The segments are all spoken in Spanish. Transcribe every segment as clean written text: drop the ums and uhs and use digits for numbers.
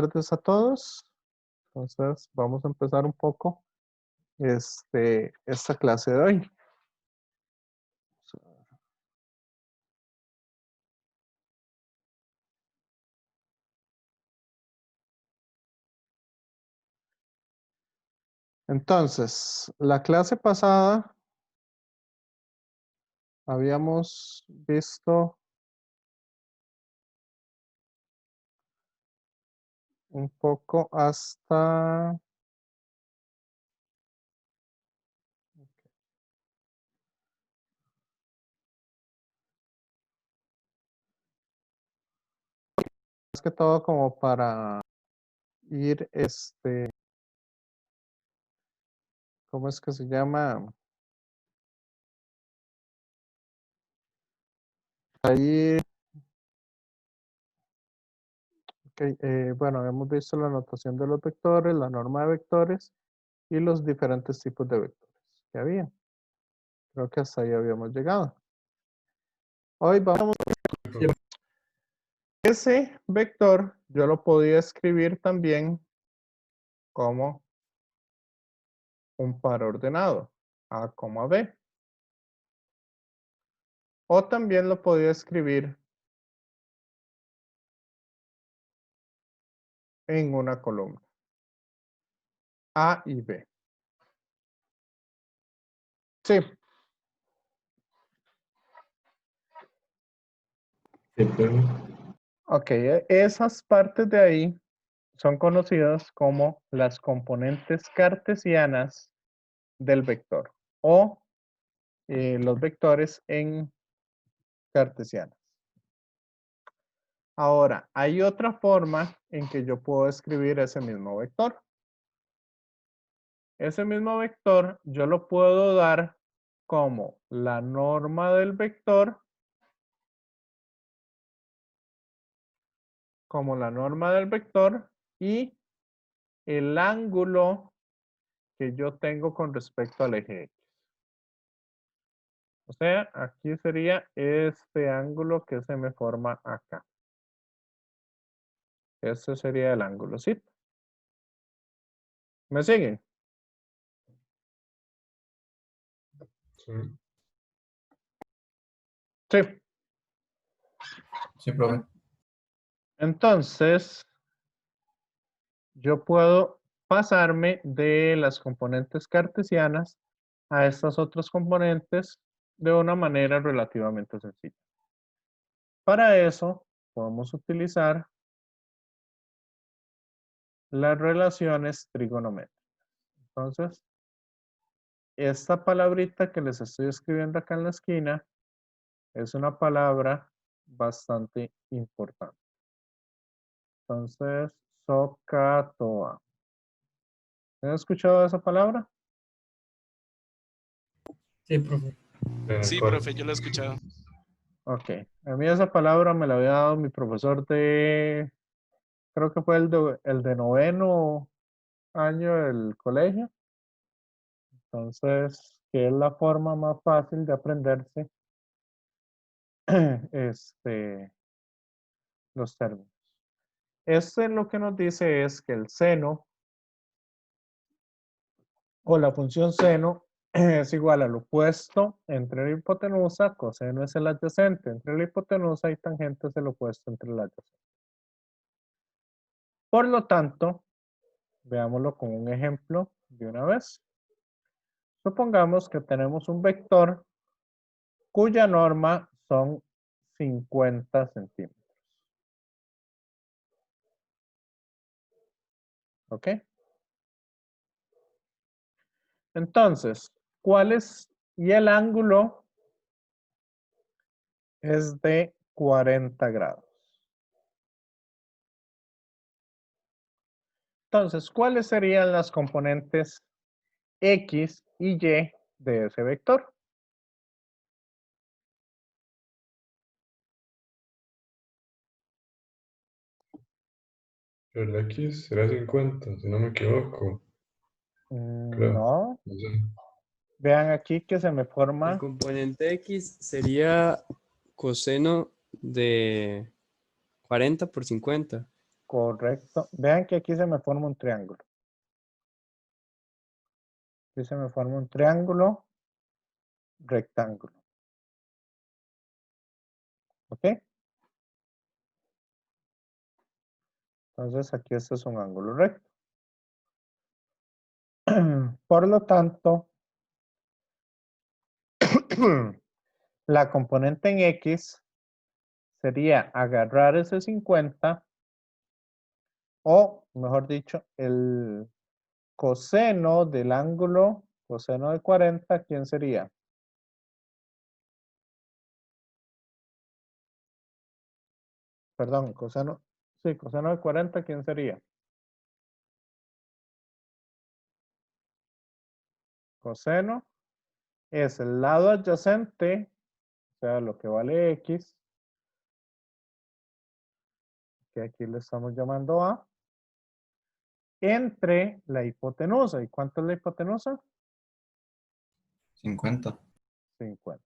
tardes a todos. Entonces, vamos a empezar un poco esta clase de hoy. Entonces, la clase pasada habíamos visto un poco hasta más que todo como para ir, ¿cómo es que se llama? Ahí, bueno, hemos visto la notación de los vectores, la norma de vectores y los diferentes tipos de vectores que había. Creo que hasta ahí habíamos llegado. Hoy vamos a ver ese vector, yo lo podía escribir también como un par ordenado, A, B. O también lo podía escribir en una columna, A y B. Sí. Ok, esas partes de ahí son conocidas como las componentes cartesianas del vector o los vectores en cartesianas. Ahora, hay otra forma en que yo puedo escribir ese mismo vector. Ese mismo vector yo lo puedo dar como la norma del vector, y el ángulo que yo tengo con respecto al eje X. O sea, aquí sería este ángulo que se me forma acá. Este sería el ángulo, ¿sí? ¿Me siguen? Sí. Sí. Sí, profe. Entonces, yo puedo pasarme de las componentes cartesianas a estas otras componentes de una manera relativamente sencilla. Para eso, podemos utilizar las relaciones trigonométricas. Entonces, esta palabrita que les estoy escribiendo acá en la esquina es una palabra bastante importante. Entonces, SOHCAHTOA. ¿Han escuchado esa palabra? Sí, profe. Sí, profe, yo lo he escuchado. Ok. A mí esa palabra me la había dado mi profesor de, creo que fue el de noveno año del colegio. Entonces, que es la forma más fácil de aprenderse los términos. Lo que nos dice es que el seno o la función seno es igual al opuesto entre la hipotenusa, coseno es el adyacente entre la hipotenusa y tangente es el opuesto entre la adyacente. Por lo tanto, veámoslo con un ejemplo de una vez. Supongamos que tenemos un vector cuya norma son 50 centímetros. ¿Ok? Entonces, ¿cuál es? Y el ángulo es de 40 grados. Entonces, ¿cuáles serían las componentes X y Y de ese vector? El X será 50, si no me equivoco. Creo. No. No sé. Vean aquí que se me El forma. componente X sería coseno de 40 por 50. Correcto. Vean que aquí se me forma un triángulo. Aquí se me forma un triángulo rectángulo. ¿Ok? Entonces aquí este es un ángulo recto. Por lo tanto, la componente en X sería agarrar ese 50 o, mejor dicho, el coseno del ángulo, coseno de 40, ¿quién sería? Perdón, coseno, sí, coseno de 40, ¿quién sería? Coseno es el lado adyacente, o sea, lo que vale X, que aquí le estamos llamando A, entre la hipotenusa. ¿Y cuánto es la hipotenusa? 50. 50.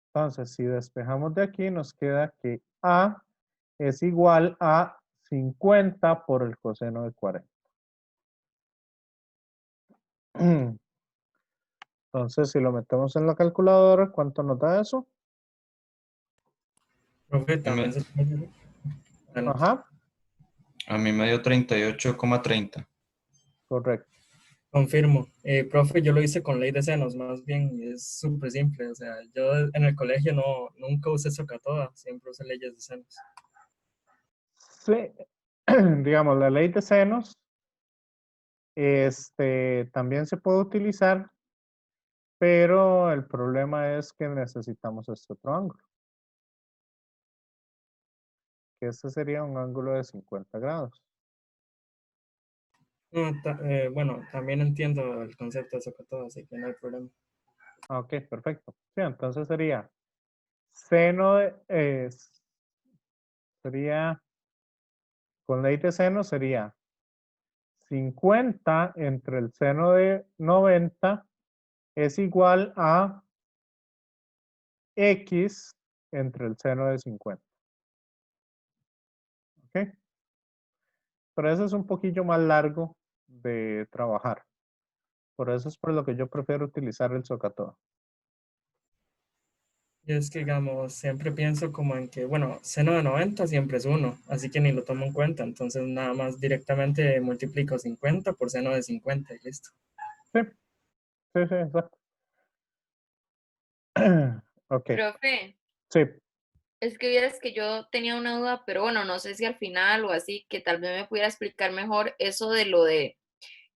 Entonces, si despejamos de aquí, nos queda que A es igual a 50 por el coseno de 40. Entonces, si lo metemos en la calculadora, ¿cuánto nos da eso? Profe, también se puede. Bueno, Ajá, A mí me dio 38,30. correcto. confirmo. Profe, yo lo hice con ley de senos, más bien, y es súper simple. O sea, yo en el colegio nunca usé socatoda, siempre usé leyes de senos. Sí, digamos, la ley de senos también se puede utilizar, pero el problema es que necesitamos este otro ángulo. Que este sería un ángulo de 50 grados. No, bueno, también entiendo el concepto de socatoda, así que no hay problema. Ok, perfecto. Sí, entonces sería seno de, sería, con ley de seno sería 50 entre el seno de 90 es igual a X entre el seno de 50. ¿Ok? Pero eso es un poquillo más largo de trabajar. Por eso es por lo que yo prefiero utilizar el socatoda. Y es que, digamos, siempre pienso como en que, bueno, seno de 90 siempre es 1, así que ni lo tomo en cuenta. Entonces, nada más directamente multiplico 50 por seno de 50 y listo. Sí, sí, sí, exacto. Ok, Profe, sí, es que vieras que yo tenía una duda, pero bueno, no sé si al final o así, que tal vez me pudiera explicar mejor eso de lo de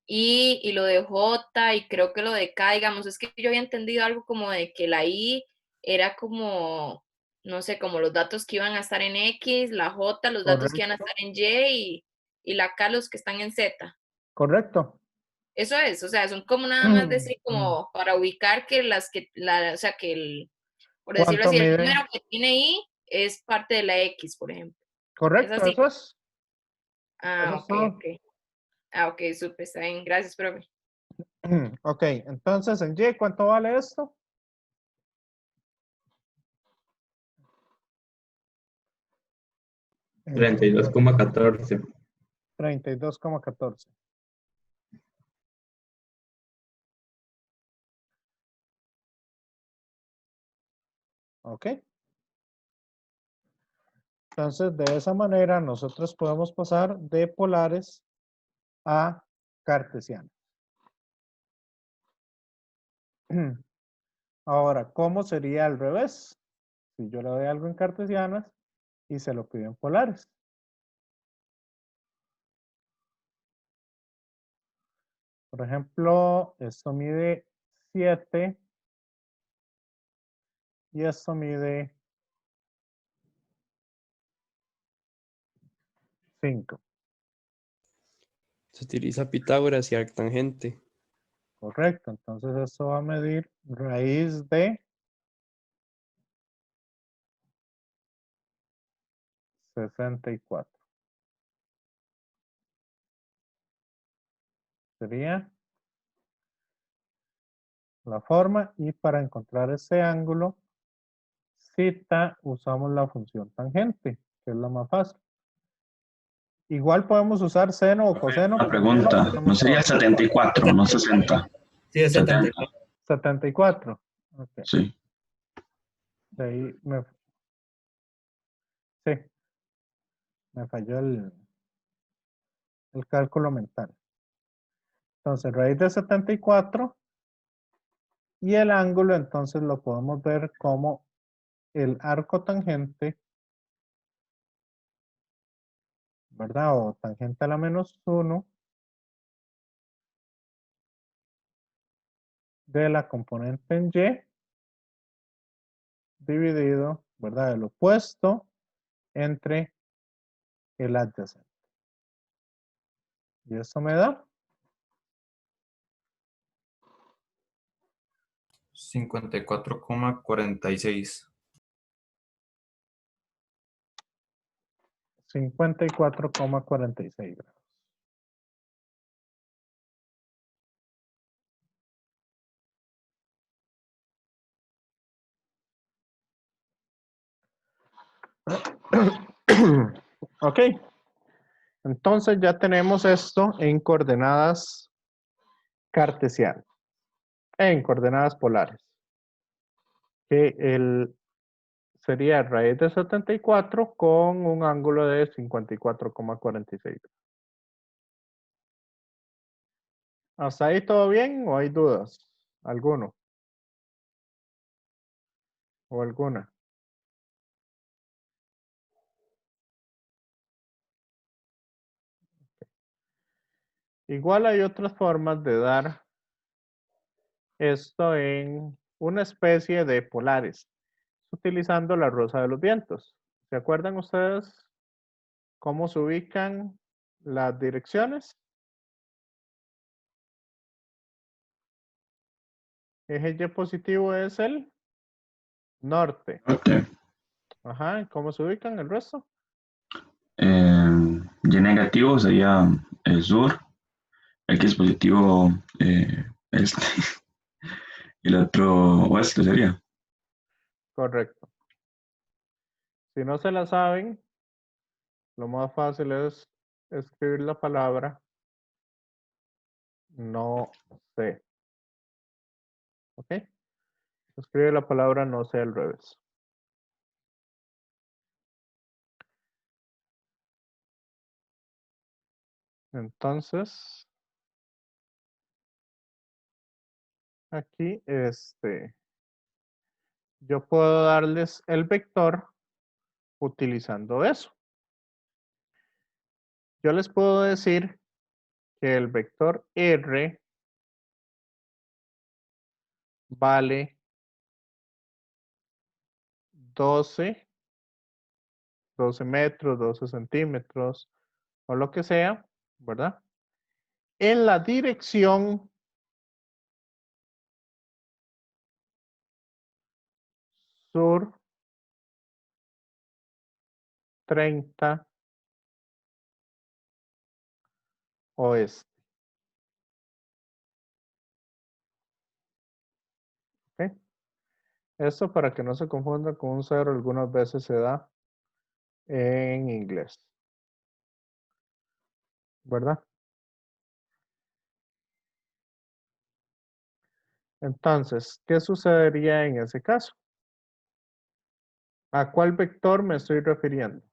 I y lo de J y creo que lo de K, digamos, es que yo había entendido algo como de que la I era como, no sé, como los datos que iban a estar en X, la J, los datos que iban a correcto, estar en y la K, los que están en Z. correcto. Eso es, o sea, son como nada más decir como para ubicar que o sea, que por decirlo ¿Cuánto así, el mide? número que tiene I es parte de la X, por ejemplo. ¿Es Correcto, así? eso es. Eso Ah, es ok, todo. ok. Ah, ok, súper, está bien. Gracias, profe. Ok, entonces en Y, ¿cuánto vale esto? En Y, 32,14. 32,14. Ok. Entonces, de esa manera, nosotros podemos pasar de polares a cartesianos. Ahora, ¿cómo sería al revés? Si yo le doy algo en cartesianas y se lo pido en polares. Por ejemplo, esto mide 7 y esto mide 5. Se utiliza Pitágoras y arctangente. Correcto. Entonces esto va a medir raíz de 64. Sería la forma. Y para encontrar ese ángulo, θ, usamos la función tangente, que es la más fácil. Igual podemos usar seno o coseno. Una pregunta, ¿no sería 74, no 60? Sí, es 70, 74. 74. Ok. sí. De ahí sí, me falló el cálculo mental. Entonces, raíz de 74 y el ángulo, entonces lo podemos ver como el arco tangente, ¿verdad? O tangente a la -1 de la componente en Y dividido, ¿verdad? El opuesto entre el adyacente. Y eso me da 54,46. 54,46 grados. Ok. Entonces ya tenemos esto en coordenadas cartesianas, en coordenadas polares. Que sería raíz de 74 con un ángulo de 54,46. ¿Hasta ahí todo bien o hay dudas? ¿Alguno? ¿O alguna? Igual hay otras formas de dar esto en una especie de polares, utilizando la rosa de los vientos. ¿Se acuerdan ustedes cómo se ubican las direcciones? Eje Y positivo es el norte. Norte. Ajá, ¿cómo se ubican el resto? Y negativo sería el sur, X positivo este, y el otro oeste sería. Correcto. Si no se la saben, lo más fácil es escribir la palabra no sé. ¿Ok? Escribe la palabra no sé al revés. Entonces, aquí, yo puedo darles el vector utilizando eso. Yo les puedo decir que el vector R vale 12 metros, 12 centímetros, o lo que sea, ¿verdad? En la dirección sur 30 oeste. ¿Ok? Esto para que no se confunda con un 0, algunas veces se da en inglés. ¿Verdad? Entonces, ¿qué sucedería en ese caso? ¿A cuál vector me estoy refiriendo?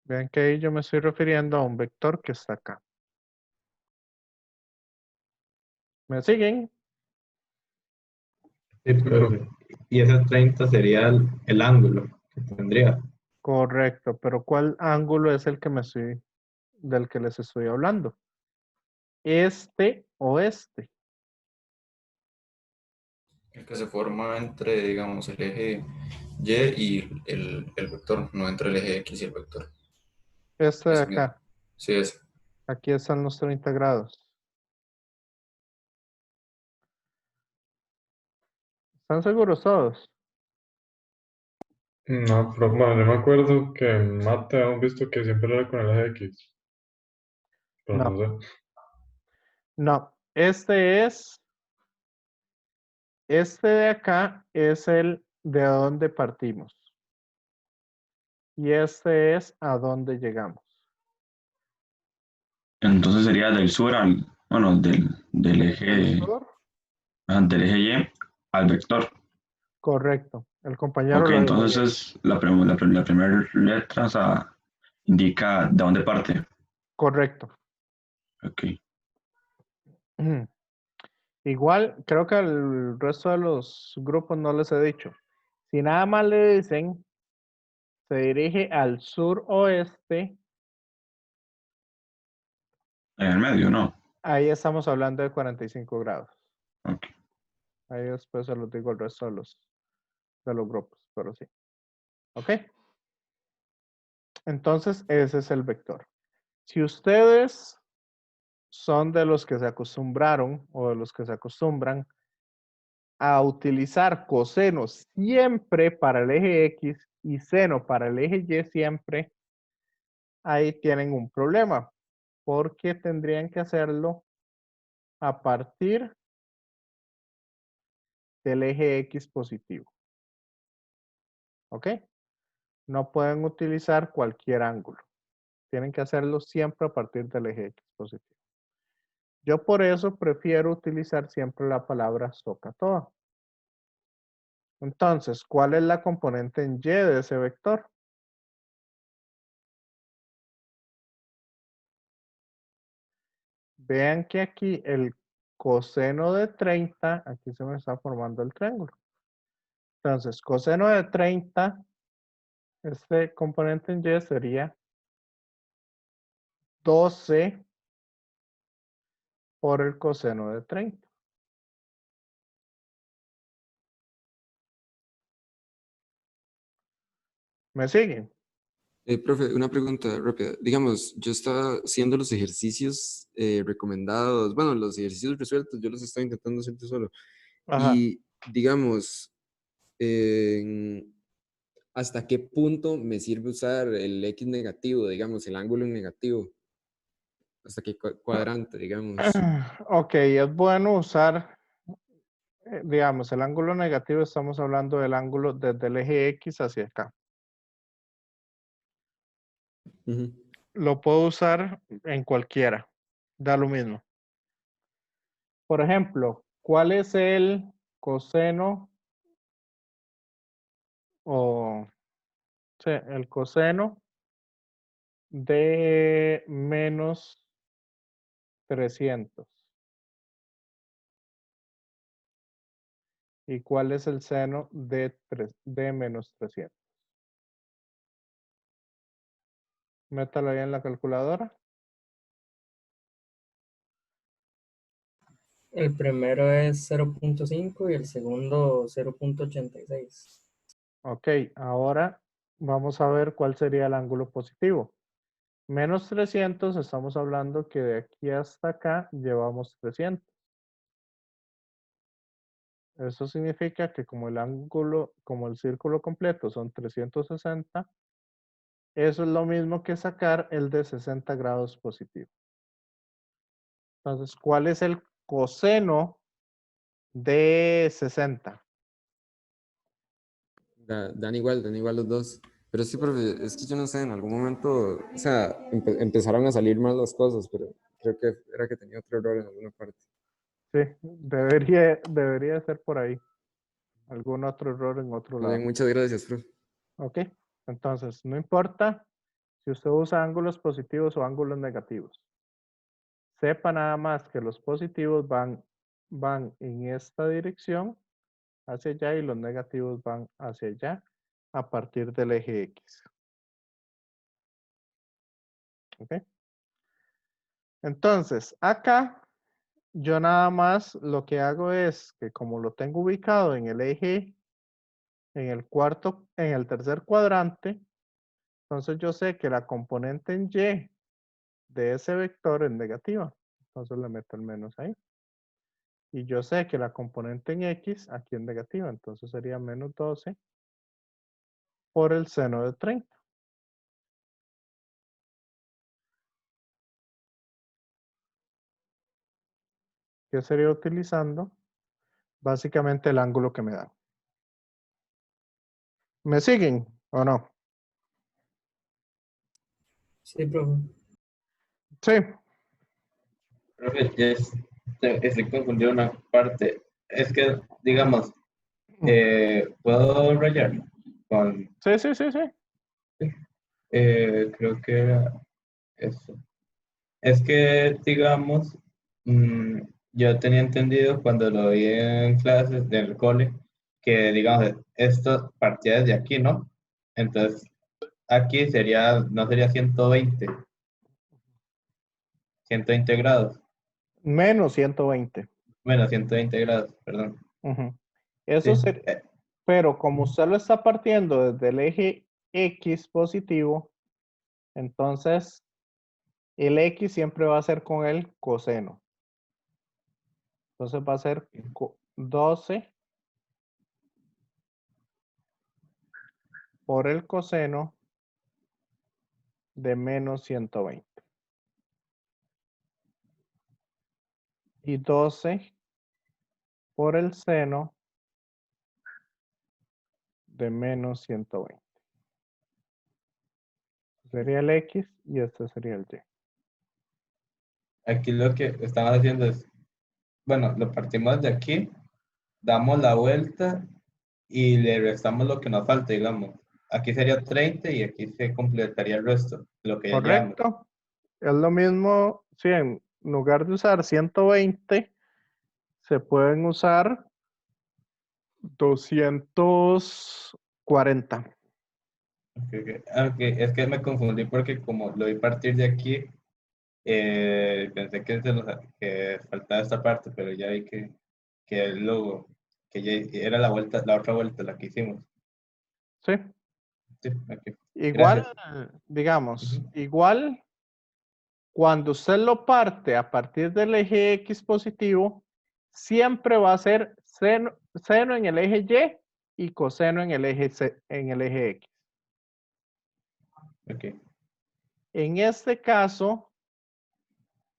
Vean que ahí yo me estoy refiriendo a un vector que está acá. ¿Me siguen? Sí, profe. Y ese 30 sería el ángulo que tendría. Correcto, pero ¿cuál ángulo es del que les estoy hablando? ¿Este o este? El que se forma entre, digamos, el eje Y y el vector, no entre el eje X y el vector. Este de Ese mismo. acá. Sí, es. Aquí están los 30 grados. ¿Están seguros todos? No, pero bueno, yo me acuerdo que en mate habíamos visto que siempre era con el eje X. Pero No. no sé. No, este es Este de acá es el de dónde partimos. Y este es a dónde llegamos. Entonces sería del sur al, bueno, del Del eje, sur, del eje Y al vector. correcto. El compañero Ok, lo dijo entonces bien. es la primera letra, o sea, indica de dónde parte. Correcto. Ok. Igual, creo que al resto de los grupos no les he dicho. Si nada más le dicen, se dirige al suroeste, En el medio, ¿no? ahí estamos hablando de 45 grados. Ok. Ahí después se los digo al resto de los grupos, pero sí. ¿Ok? Entonces, ese es el vector. Si ustedes son de los que se acostumbraron o de los que se acostumbran a utilizar coseno siempre para el eje X y seno para el eje Y siempre, ahí tienen un problema, porque tendrían que hacerlo a partir del eje X positivo. ¿Ok? No pueden utilizar cualquier ángulo. Tienen que hacerlo siempre a partir del eje X positivo. Yo por eso prefiero utilizar siempre la palabra SOHCAHTOA. Entonces, ¿cuál es la componente en Y de ese vector? Vean que aquí el coseno de 30, aquí se me está formando el triángulo. Entonces, coseno de 30, este componente en Y sería 12 por el coseno de 30. ¿Me siguen? Profe, una pregunta rápida. Digamos, yo estaba haciendo los ejercicios recomendados, bueno, los ejercicios resueltos, yo los estaba intentando hacer yo solo. Ajá. Y digamos, ¿hasta qué punto me sirve usar el X negativo, digamos, el ángulo en negativo? ¿Hasta qué cuadrante, digamos? Ok, es bueno usar, digamos, el ángulo negativo, estamos hablando del ángulo desde el eje X hacia acá. Ujú. Lo puedo usar en cualquiera, da lo mismo. Por ejemplo, ¿cuál es el coseno o sí, el coseno de menos 300? ¿Y cuál es el seno de menos 300? Métalo ahí en la calculadora. El primero es 0.5 y el segundo 0.86. Ok, ahora vamos a ver cuál sería el ángulo positivo. Menos 300, estamos hablando que de aquí hasta acá llevamos 300. Eso significa que como el ángulo, como el círculo completo son 360, eso es lo mismo que sacar el de 60 grados positivo. Entonces, ¿cuál es el coseno de 60? Dan igual los dos. Pero sí, profe, es que yo no sé, en algún momento, o sea, empezaron a salir mal las cosas, pero creo que era que tenía otro error en alguna parte. Sí, debería ser por ahí. Algún otro error en otro Muy bien, lado. muchas gracias, profe. ¿Ok? Entonces, no importa si usted usa ángulos positivos o ángulos negativos. Sepa nada más que los positivos van en esta dirección hacia allá y los negativos van hacia allá a partir del eje X. ¿Ok? Entonces, acá yo nada más lo que hago es que como lo tengo ubicado en el eje, en el tercer cuadrante, entonces yo sé que la componente en Y de ese vector es negativa. Entonces le meto el menos ahí. Y yo sé que la componente en X aquí es negativa. Entonces sería menos 12 por el seno de 30. ¿Qué sería utilizando? Básicamente el ángulo que me da. ¿Me siguen o no? Sí, profe. Sí. Profe, estoy confundido una parte. Es que, digamos, ¿puedo rayar? Sí, sí, sí, sí. Creo que era eso. Es que, digamos, yo tenía entendido cuando lo vi en clases del cole, que, digamos, esto partía desde aquí, ¿no? Entonces, aquí no sería 120 grados. Menos 120. Bueno, 120 grados, perdón. Ujú. Eso Sí. sería, pero como usted lo está partiendo desde el eje X positivo, entonces el X siempre va a ser con el coseno. Entonces va a ser 12 por el coseno de menos 120. Y 12 por el seno de menos 120. Sería el X y este sería el Y. Aquí lo que estamos haciendo es, bueno, lo partimos de aquí, damos la vuelta y le restamos lo que nos falta, digamos. Aquí sería 30 y aquí se completaría el resto, lo que ya llevamos. Correcto. Es lo mismo, si en lugar de usar 120, se pueden usar 240. Es que me confundí porque como lo vi partir de aquí, pensé que faltaba esta parte, pero ya vi que ya era la vuelta, la otra vuelta la que hicimos. Sí. Sí, ok. Igual, Gracias. digamos, igual cuando usted lo parte a partir del eje X positivo, siempre va a ser seno en el eje Y y coseno en el eje X. Ok. En este caso,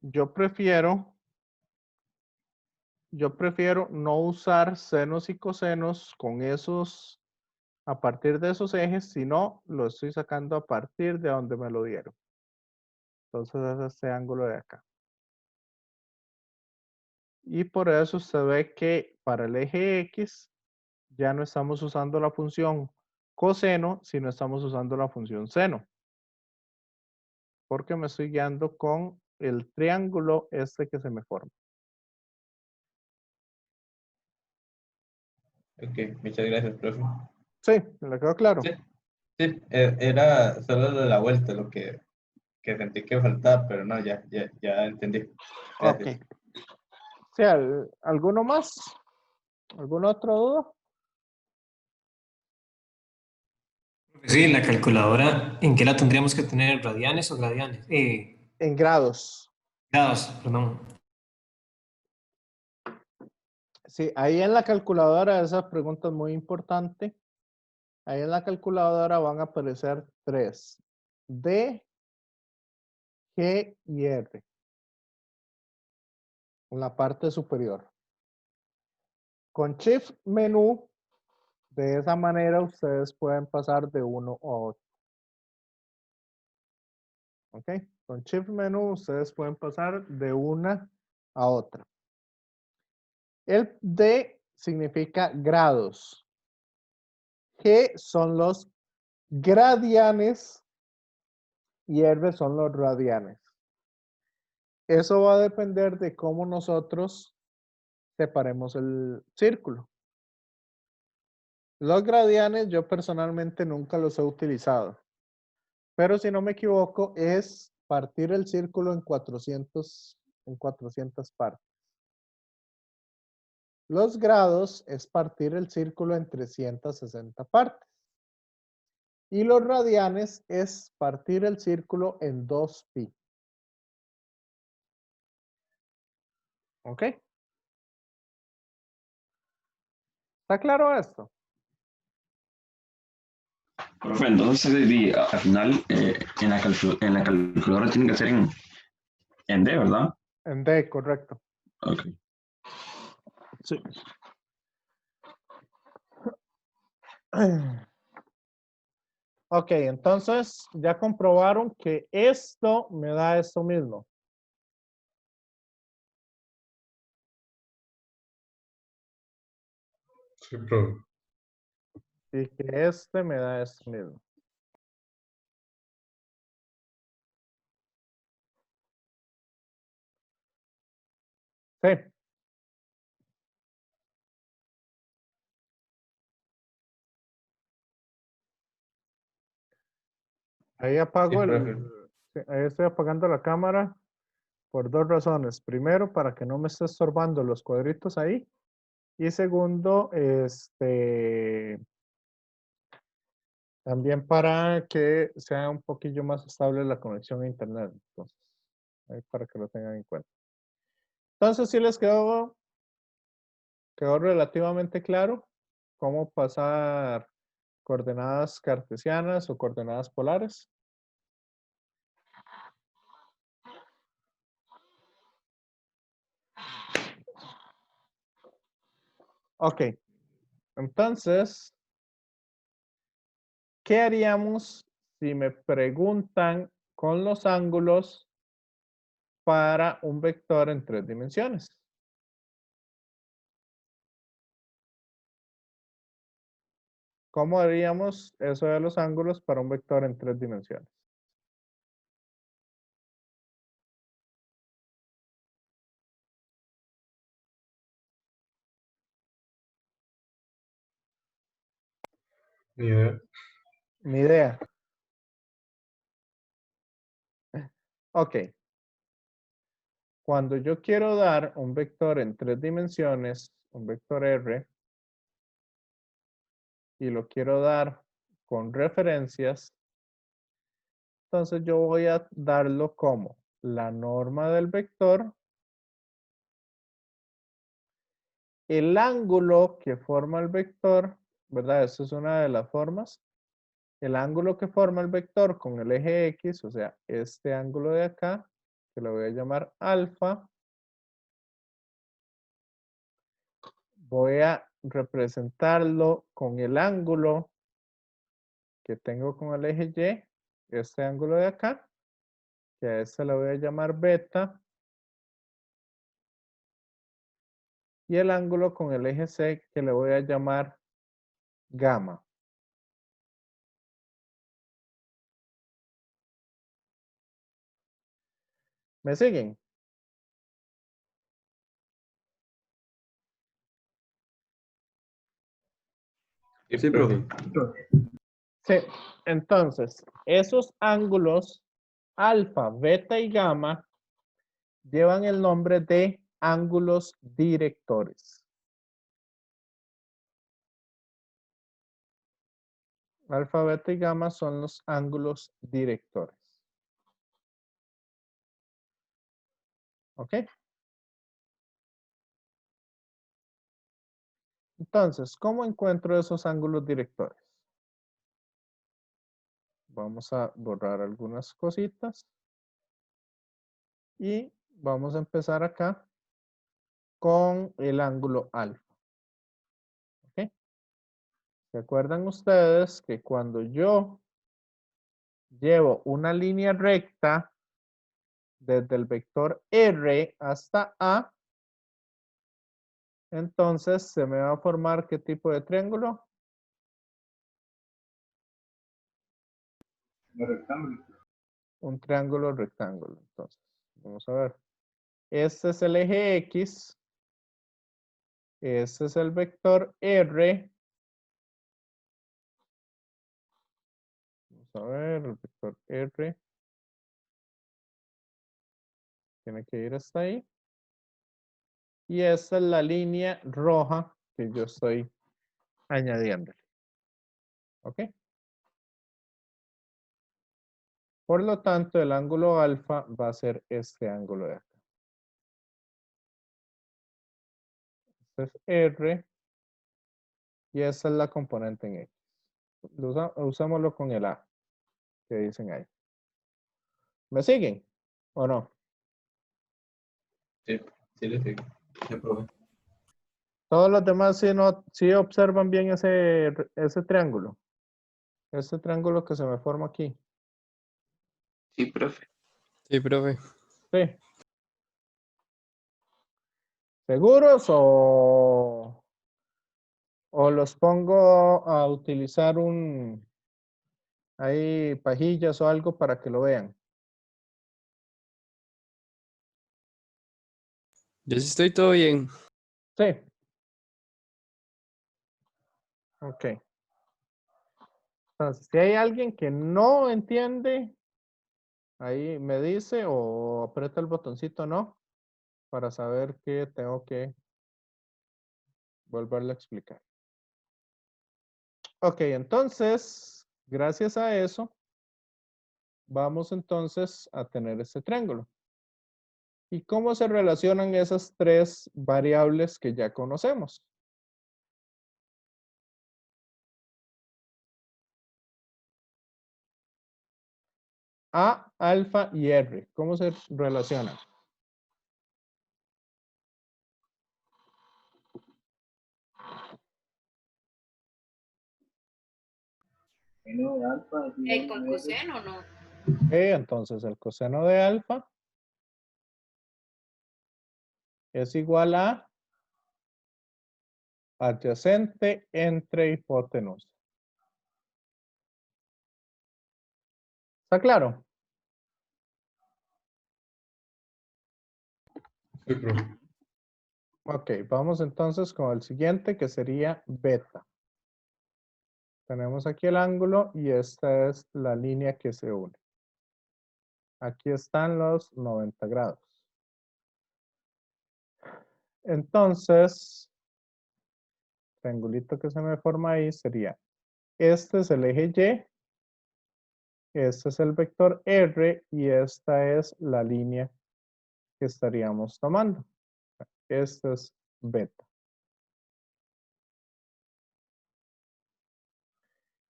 yo prefiero no usar senos y cosenos con esos, a partir de esos ejes, sino lo estoy sacando a partir de donde me lo dieron. Entonces es este ángulo de acá. Y por eso usted ve que para el eje X ya no estamos usando la función coseno, sino estamos usando la función seno. Porque me estoy guiando con el triángulo este que se me forma. Ok, muchas gracias, profe. Sí, ¿le quedó claro? Sí, sí, era solo lo de la vuelta lo que sentí que faltaba, pero no, ya entendí. Gracias. Ok. Sí, ¿alguno más? ¿Alguna otra duda? Sí, la calculadora, ¿en qué la tendríamos que tener? ¿Radianes o gradianes? En grados. Grados, perdón. Sí, ahí en la calculadora, esa pregunta es muy importante. Ahí en la calculadora van a aparecer 3. D, G y R. En la parte superior. Con Shift menú, de esa manera ustedes pueden pasar de uno a otro. ¿Ok? Con Shift menú ustedes pueden pasar de una a otra. El D significa grados. G son los gradianes y R son los radianes. Eso va a depender de cómo nosotros separemos el círculo. Los gradianes yo personalmente nunca los he utilizado. Pero si no me equivoco es partir el círculo en 400 partes. Los grados es partir el círculo en 360 partes. Y los radianes es partir el círculo en 2pi. ¿Ok? ¿Está claro esto? Profe, entonces al final en la calculadora tiene que ser en D, ¿verdad? En D, correcto. Ok. Sí. Ok, entonces ya comprobaron que esto me da esto mismo. Sí, profe. Y que este me da esto mismo. Sí. Ahí apago Sí, profe. sí, ahí estoy apagando la cámara por dos razones. Primero, para que no me esté estorbando los cuadritos ahí. Y segundo, también para que sea un poquillo más estable la conexión a internet. Entonces, ahí para que lo tengan en cuenta. Entonces, sí les quedó relativamente claro cómo pasar coordenadas cartesianas o coordenadas polares. Ok, entonces, ¿qué haríamos si me preguntan con los ángulos para un vector en 3 dimensiones? ¿Cómo haríamos eso de los ángulos para un vector en 3 dimensiones? Ni idea. Ni idea. Ok. Cuando yo quiero dar un vector en 3 dimensiones, un vector R, y lo quiero dar con referencias, entonces yo voy a darlo como la norma del vector, el ángulo que forma el vector, ¿verdad? Esa es una de las formas. El ángulo que forma el vector con el eje X, o sea, este ángulo de acá, que lo voy a llamar alfa, voy a representarlo con el ángulo que tengo con el eje Y, este ángulo de acá, que a este le voy a llamar beta, y el ángulo con el eje C, que le voy a llamar gamma. ¿Me siguen? Sí, profe. Sí, entonces, esos ángulos alfa, beta y gamma llevan el nombre de ángulos directores. Alfa, beta y gamma son los ángulos directores. ¿Ok? Entonces, ¿cómo encuentro esos ángulos directores? Vamos a borrar algunas cositas. Y vamos a empezar acá con el ángulo alfa. ¿Ok? ¿Se acuerdan ustedes que cuando yo llevo una línea recta desde el vector R hasta A, entonces se me va a formar ¿qué tipo de triángulo? Un triángulo rectángulo. Entonces, vamos a ver. Este es el eje X. Este es el vector R. Vamos a ver, el vector R. Tiene que ir hasta ahí. Y esta es la línea roja que yo estoy añadiendo. ¿Ok? Por lo tanto, el ángulo alfa va a ser este ángulo de acá. Este es R. Y esta es la componente en X. Usémoslo con el A, que dicen ahí. ¿Me siguen o no? Sí, sí le sigo. Sí, profe. Todos los demás sí observan bien ese triángulo. Este triángulo que se me forma aquí. Sí, profe. Sí, profe. Sí. ¿Seguros o los pongo a utilizar ahí pajillas o algo para que lo vean? Yo sí estoy todo bien. Sí. Ok. Entonces, si hay alguien que no entiende, ahí me dice o aprieta el botoncito no para saber que tengo que volverle a explicar. Ok, entonces, gracias a eso, vamos entonces a tener este triángulo. ¿Y cómo se relacionan esas tres variables que ya conocemos? A, alfa y R. ¿Cómo se relacionan? ¿Con coseno o no? Entonces el coseno de alfa es igual a adyacente entre hipotenusa. ¿Está claro? Sí, profe. Ok, vamos entonces con el siguiente que sería beta. Tenemos aquí el ángulo y esta es la línea que se une. Aquí están los 90 grados. Entonces, triangulito que se me forma ahí sería, este es el eje Y, este es el vector R y esta es la línea que estaríamos tomando. Este es beta.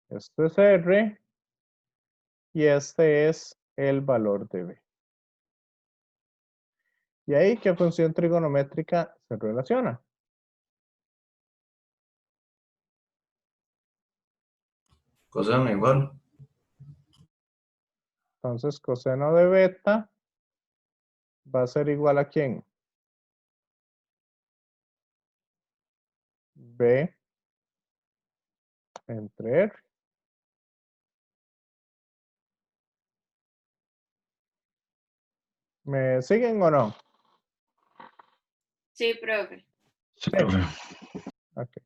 Este es R y este es el valor de B. ¿Y ahí qué función trigonométrica se relaciona? Coseno igual. Entonces, coseno de beta va a ser igual a ¿quién? B entre R. ¿Me siguen o no? Sí, profe. Sí, profe. Ok.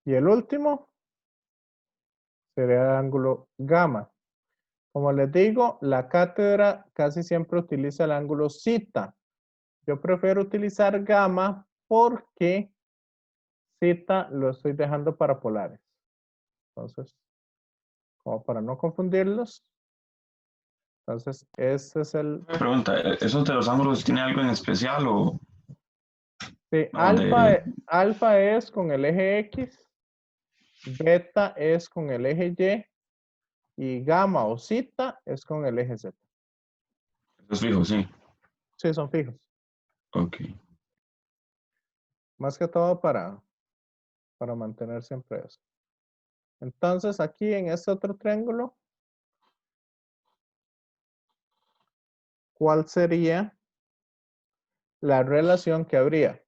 Y el último sería el ángulo gamma. Como les digo, la cátedra casi siempre utiliza el ángulo zeta. Yo prefiero utilizar gamma porque zeta lo estoy dejando para polares. Entonces, como para no confundirlos. Entonces, este es el... Pregunta, ¿esos de los ángulos tiene algo en especial o Sí, no, alfa es con el eje X, beta es con el eje Y y gamma o zeta es con el eje Z. es fijo? Sí. Sí, son fijos. Ok. Más que todo para mantener siempre eso. Entonces, aquí en este otro triángulo, ¿cuál sería la relación que habría?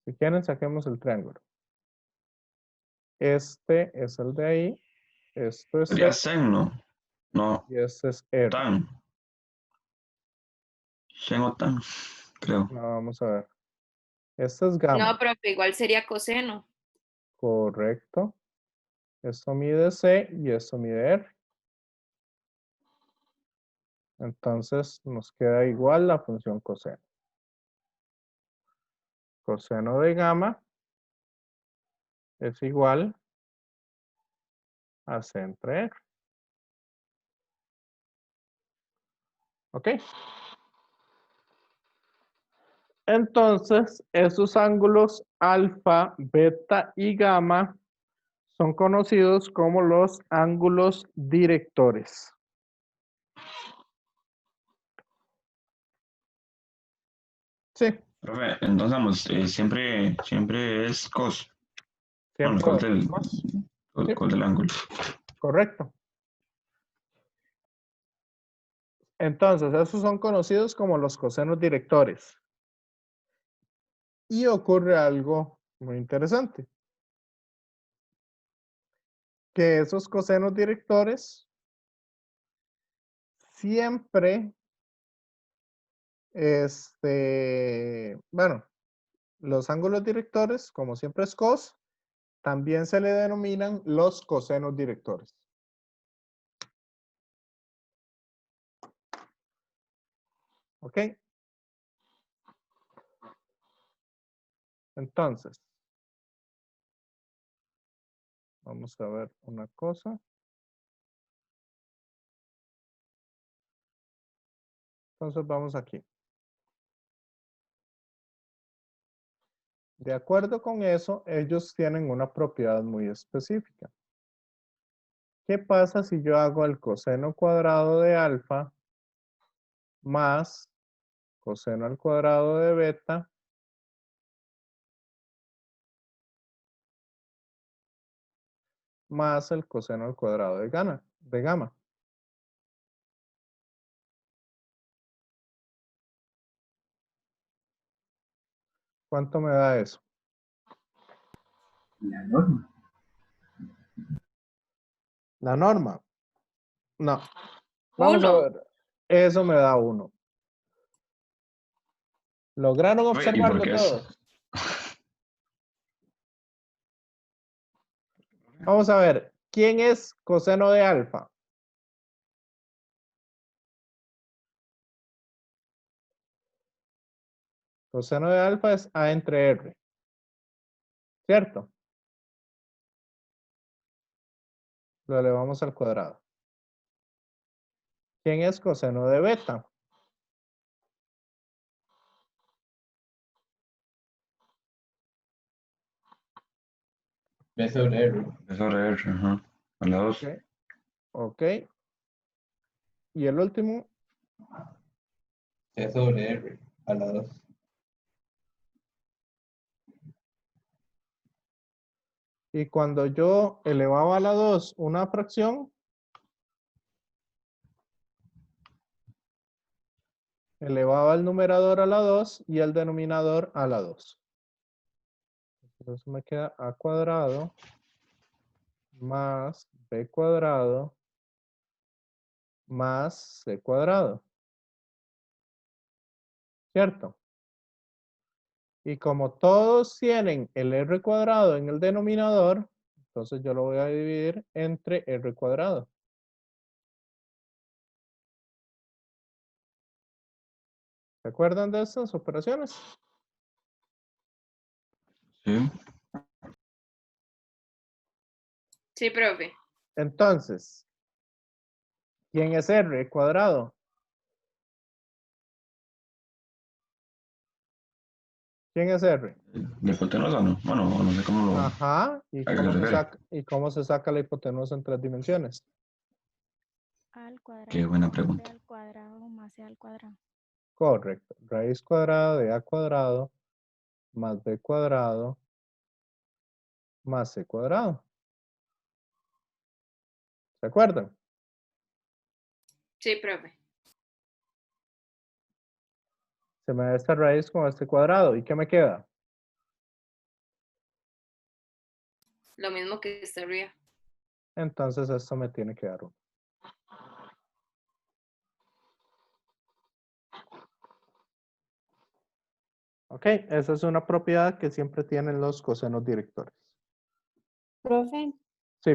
Si quieren, saquemos el triángulo. Este es el de ahí. Esto es Sería Z sen, no y este es R. tan. Sen o tan, creo. No, vamos a ver. Este es gamma. No, profe, igual sería coseno. Correcto. Esto mide C y esto mide R. Entonces nos queda igual la función coseno. Coseno de gamma es igual a C entre R. ¿Ok? Entonces, esos ángulos alfa, beta y gamma son conocidos como los ángulos directores. Sí. Profe, entonces, vamos, siempre es cos. Bueno, Siempre cos es cos. Sí. del ángulo. Correcto. Entonces, esos son conocidos como los cosenos directores. Y ocurre algo muy interesante. Que esos cosenos directores siempre, bueno, los ángulos directores, como siempre es cos, también se le denominan los cosenos directores. ¿Ok? Entonces, vamos a ver una cosa. Entonces vamos aquí. De acuerdo con eso, ellos tienen una propiedad muy específica. ¿Qué pasa si yo hago el coseno cuadrado de alfa más coseno al cuadrado de beta más el coseno al cuadrado de gamma? ¿Cuánto me da eso? La norma. La norma. No. Vamos a ver. Eso me da 1. ¿Lograron ¿Y observarlo por qué todos? Vamos a ver. ¿Quién es coseno de alfa? Coseno de alfa es A entre R. ¿Cierto? Lo elevamos al cuadrado. ¿Quién es coseno de beta? B sobre R. B sobre R, ajá. A la 2. Ok. ¿Y el último? C sobre R. A la 2. Y cuando yo elevaba a la 2 una fracción, elevaba el numerador a la 2 y el denominador a la 2. Entonces me queda a cuadrado más b cuadrado más c cuadrado. ¿Cierto? Y como todos tienen el r cuadrado en el denominador, entonces yo lo voy a dividir entre r cuadrado. ¿Se acuerdan de estas operaciones? Sí. Sí, profe. Entonces, ¿quién es r cuadrado? ¿Quién es r? ¿La hipotenusa no? Bueno, no sé cómo lo... Ajá. ¿Y ¿A qué cómo se se refiere? saca, cómo se saca la hipotenusa en 3 dimensiones? A al cuadrado. Qué buena más pregunta. B al cuadrado más C al cuadrado. Correcto. Raíz cuadrada de a cuadrado más b cuadrado más c cuadrado. ¿Se acuerdan? Sí, profe. Se me da esta raíz con este cuadrado. ¿Y qué me queda? Lo mismo que está arriba. Entonces esto me tiene que dar 1. Ok, esa es una propiedad que siempre tienen los cosenos directores. Profe, Sí.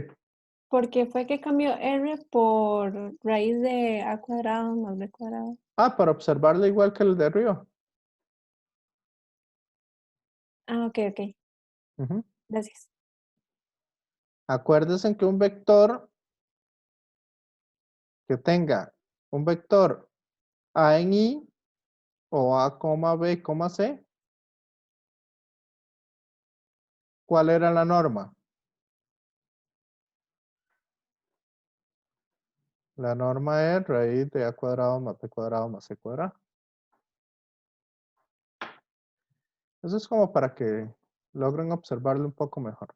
¿por qué fue que cambió R por raíz de A cuadrado más B cuadrado? Ah, para observarlo igual que el de arriba. Ah, ok. Ujú. Gracias. Acuérdense que un vector que tenga un vector A en I o A, B, C, ¿cuál era la norma? La norma es raíz de a cuadrado más b cuadrado más c cuadrado. Eso es como para que logren observarlo un poco mejor.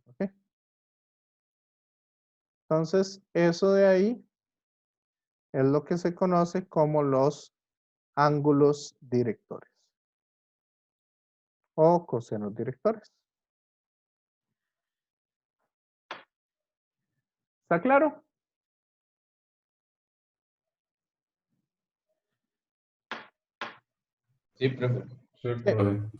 ¿Ok? Entonces, eso de ahí es lo que se conoce como los ángulos directores o cosenos directores. ¿Está claro? Sí, profe. Sí, profe.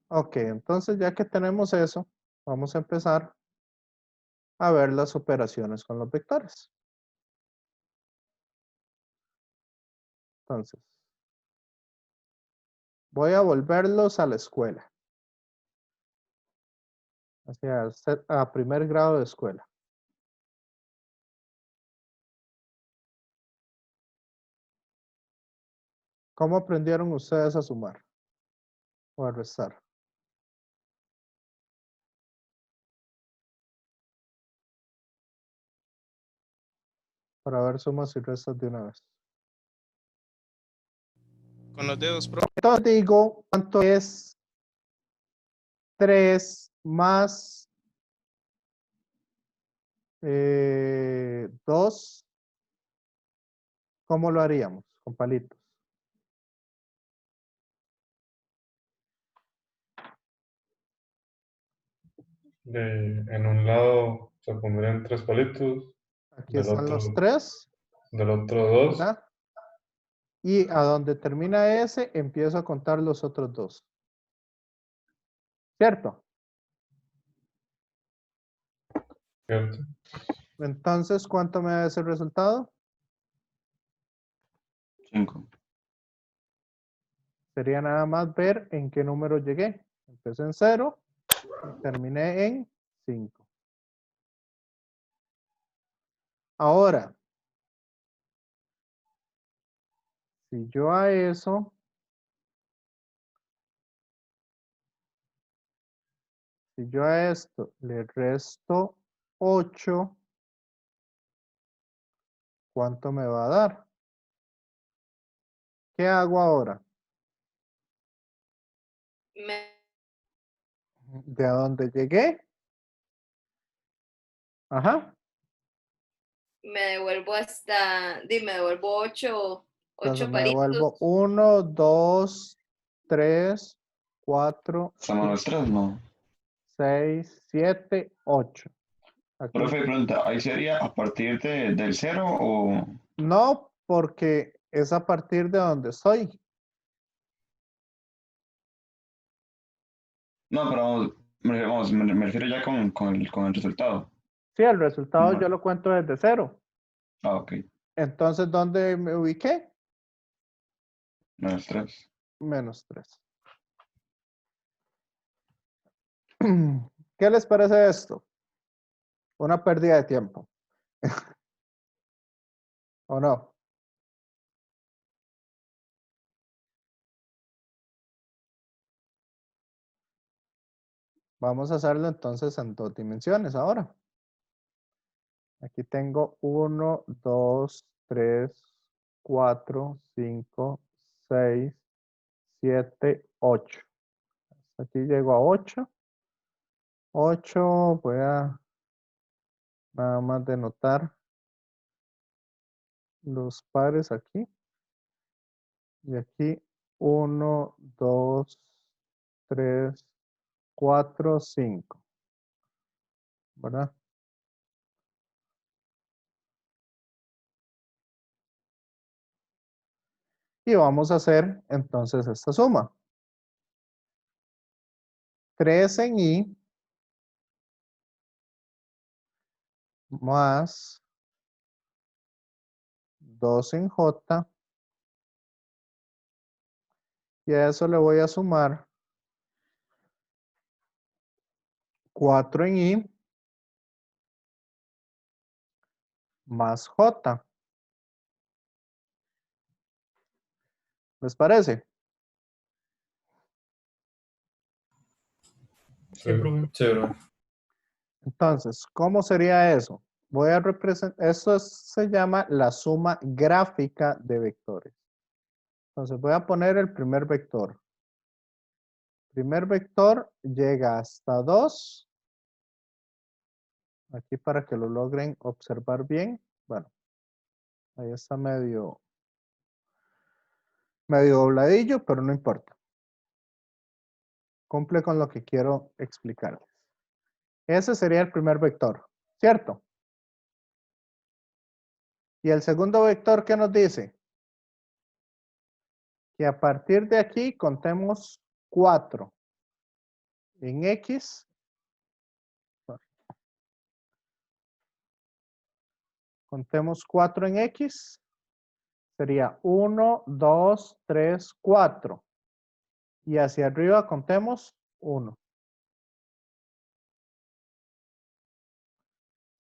Ok, entonces ya que tenemos eso, vamos a empezar a ver las operaciones con los vectores. Entonces, voy a volverlos a la escuela. Hacia a primer grado de escuela. ¿Cómo aprendieron ustedes a sumar o a restar? Para ver sumas y restas de una vez. Con los dedos, profe. Entonces digo, ¿cuánto es 3 más 2? ¿Cómo lo haríamos? Con palitos. En un lado se pondrían 3 palitos. Aquí Del están los otro, 3. del otro 2. ¿Verdad? Y a donde termina ese, empiezo a contar los otros 2. ¿Cierto? ¿Cierto? Entonces, ¿cuánto me da ese resultado? 5. Sería nada más ver en qué número llegué. Empecé en 0 y terminé en 5. Ahora, si yo a eso, si yo a esto le resto 8, ¿cuánto me va a dar? ¿Qué hago ahora? ¿De a dónde llegué? Ajá. Me devuelvo me devuelvo 8 Entonces me palitos. devuelvo 1, 2, 3, 4, ¿Estamos los 3? No. 6, 7, 8. Aquí. Profe, pregunta, ¿ahí sería a partir del 0 o...? No, porque es a partir de donde estoy. No, pero me refiero ya con el resultado. Sí, el resultado No. yo lo cuento desde 0. Ah, ok. Entonces, ¿dónde me ubiqué? Menos 3. Menos 3. ¿Qué les parece esto? Una pérdida de tiempo. ¿O no? Vamos a hacerlo entonces en 2 dimensiones ahora. Aquí tengo 1, 2, 3, 4, 5, 6, 7, 8. Aquí llego a 8. 8, voy a nada más denotar los pares aquí. Y aquí 1, 2, 3, 4, 5. ¿Verdad? Y vamos a hacer entonces esta suma. 3 en I más 2 en J. Y a eso le voy a sumar 4 en I más J. ¿Les parece? Sí, profe. Sí, bro. Entonces, ¿cómo sería eso? Voy a representar, se llama la suma gráfica de vectores. Entonces voy a poner el primer vector. Primer vector llega hasta 2. Aquí para que lo logren observar bien. Bueno, ahí está medio dobladillo, pero no importa. Cumple con lo que quiero explicarles. Ese sería el primer vector, ¿cierto? Y el segundo vector, ¿qué nos dice? Que a partir de aquí contemos 4 en X. Contemos 4 en X. Sería 1, 2, 3, 4. Y hacia arriba contemos 1.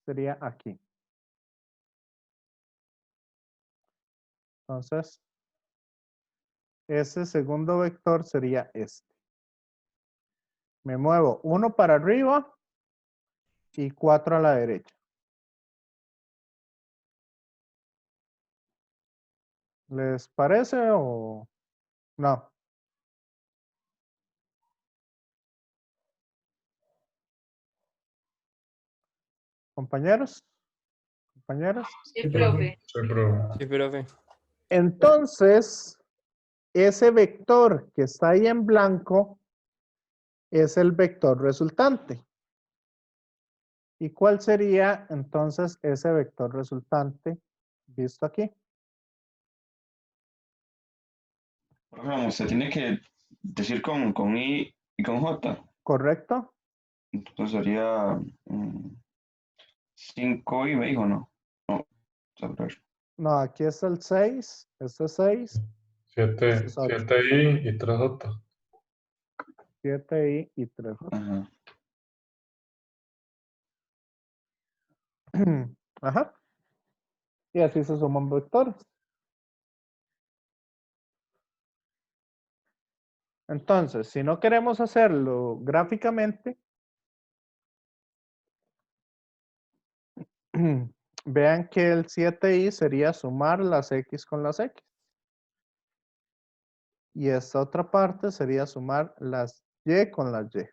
Sería aquí. Entonces, ese segundo vector sería este. Me muevo 1 para arriba y 4 a la derecha. ¿Les parece o no? ¿Compañeros? ¿Compañeras? Sí, profe. Sí, profe. Sí, profe. Entonces, ese vector que está ahí en blanco es el vector resultante. ¿Y cuál sería entonces ese vector resultante visto aquí? Bueno, se tiene que decir con I y con J. ¿Correcto? Entonces sería 5I, me dijo, ¿no? No, saber. No, aquí es el 6, este es 6, 7, este es 8. 7I y 3J. 7i y 3. Ajá. Ajá. Y así se suman vectores. Entonces, si no queremos hacerlo gráficamente, vean que el 7i sería sumar las x con las x. Y esta otra parte sería sumar las y con las y.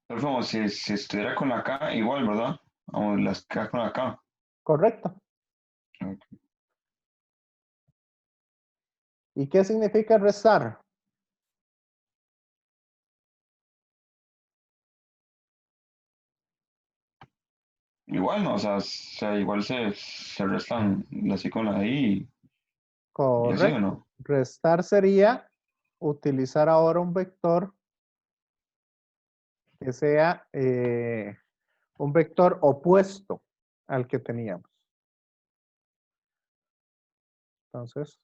Pero como si estuviera con la K, igual, ¿verdad? Vamos, las K con la K. Correcto. Ok. ¿Y qué significa restar? Igual, ¿no? O sea, igual se restan la C con la I y así, ¿o Correcto. no? Restar sería utilizar ahora un vector que sea un vector opuesto al que teníamos. Entonces,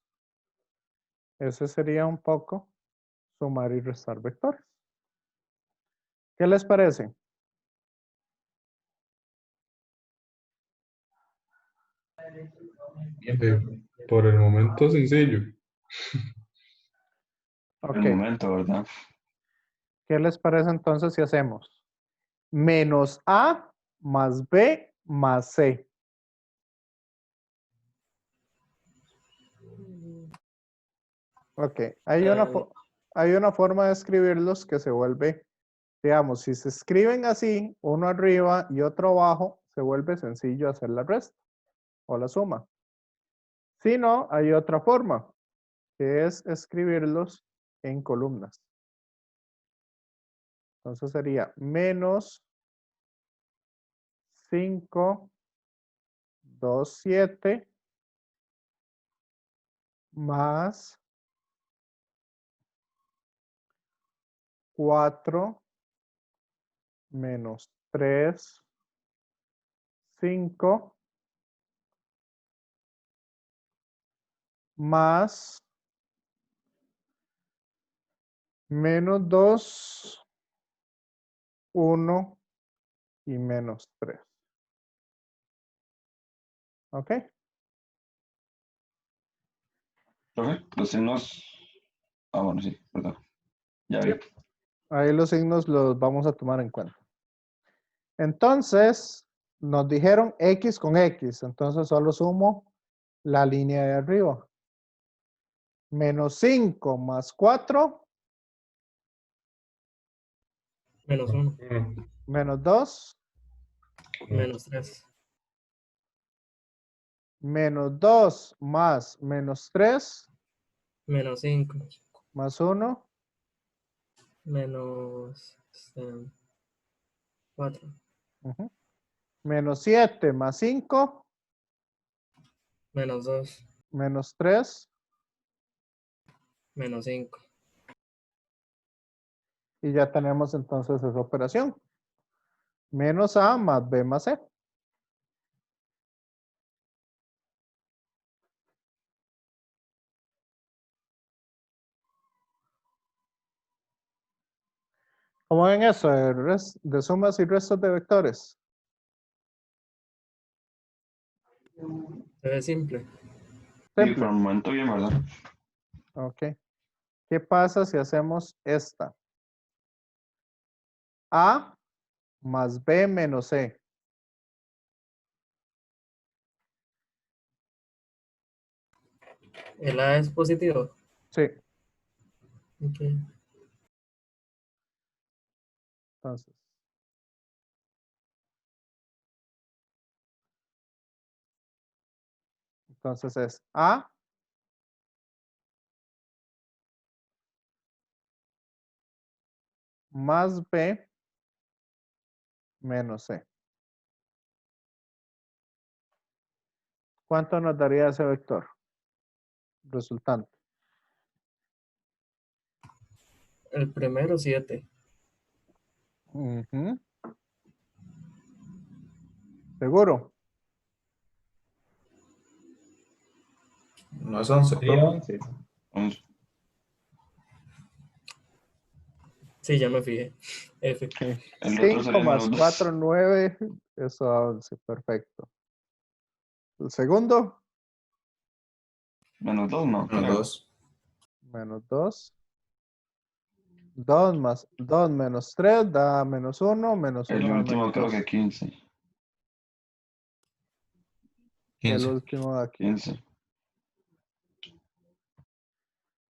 ese sería un poco sumar y restar vectores. ¿Qué les parece? Por el momento sencillo. Por Ok. el momento, ¿verdad? ¿Qué les parece entonces si hacemos menos A más B más C? Ok, hay una forma de escribirlos que se vuelve, digamos, si se escriben así, uno arriba y otro abajo, se vuelve sencillo hacer la resta o la suma. Si no, hay otra forma, que es escribirlos en columnas. Entonces sería menos 5, 2, 7, más 4, menos 3, 5, más menos 2, 1 y menos 3. ¿Ok? Profe, los signos. Ah, bueno, sí, perdón. Ya vi. Ahí los signos los vamos a tomar en cuenta. Entonces, nos dijeron X con X. Entonces, solo sumo la línea de arriba. Menos 5 más 4. Menos 1. Menos 2. Menos 3. Menos 2 más menos 3. Menos 5. Más 1. Menos 4. Menos 7 más 5. Menos 2. Menos 3. Menos 5. Y ya tenemos entonces esa operación. Menos A más B más C. ¿Cómo ven eso? De sumas y restos de vectores. Se ve simple. Sí, por el momento bien, ¿verdad? Ok. ¿Qué pasa si hacemos esta? A más B menos C. ¿El A es positivo? Sí. Ok. Entonces es A más B menos C. ¿Cuánto nos daría ese vector resultante? El primero 7. ¿Seguro? No es 11, Sí, ¿no? 11. 11. Sí, ya me fijé. F. El otro 5 sería más menos 2. 4, 9. Eso da 11. Perfecto. ¿El segundo? Menos 2, no. Menos 2. Menos 2. 2 más 2 menos 3 da menos 1. Menos 1 El da último menos creo 2. que 15. Y el 15. último da 15. 15.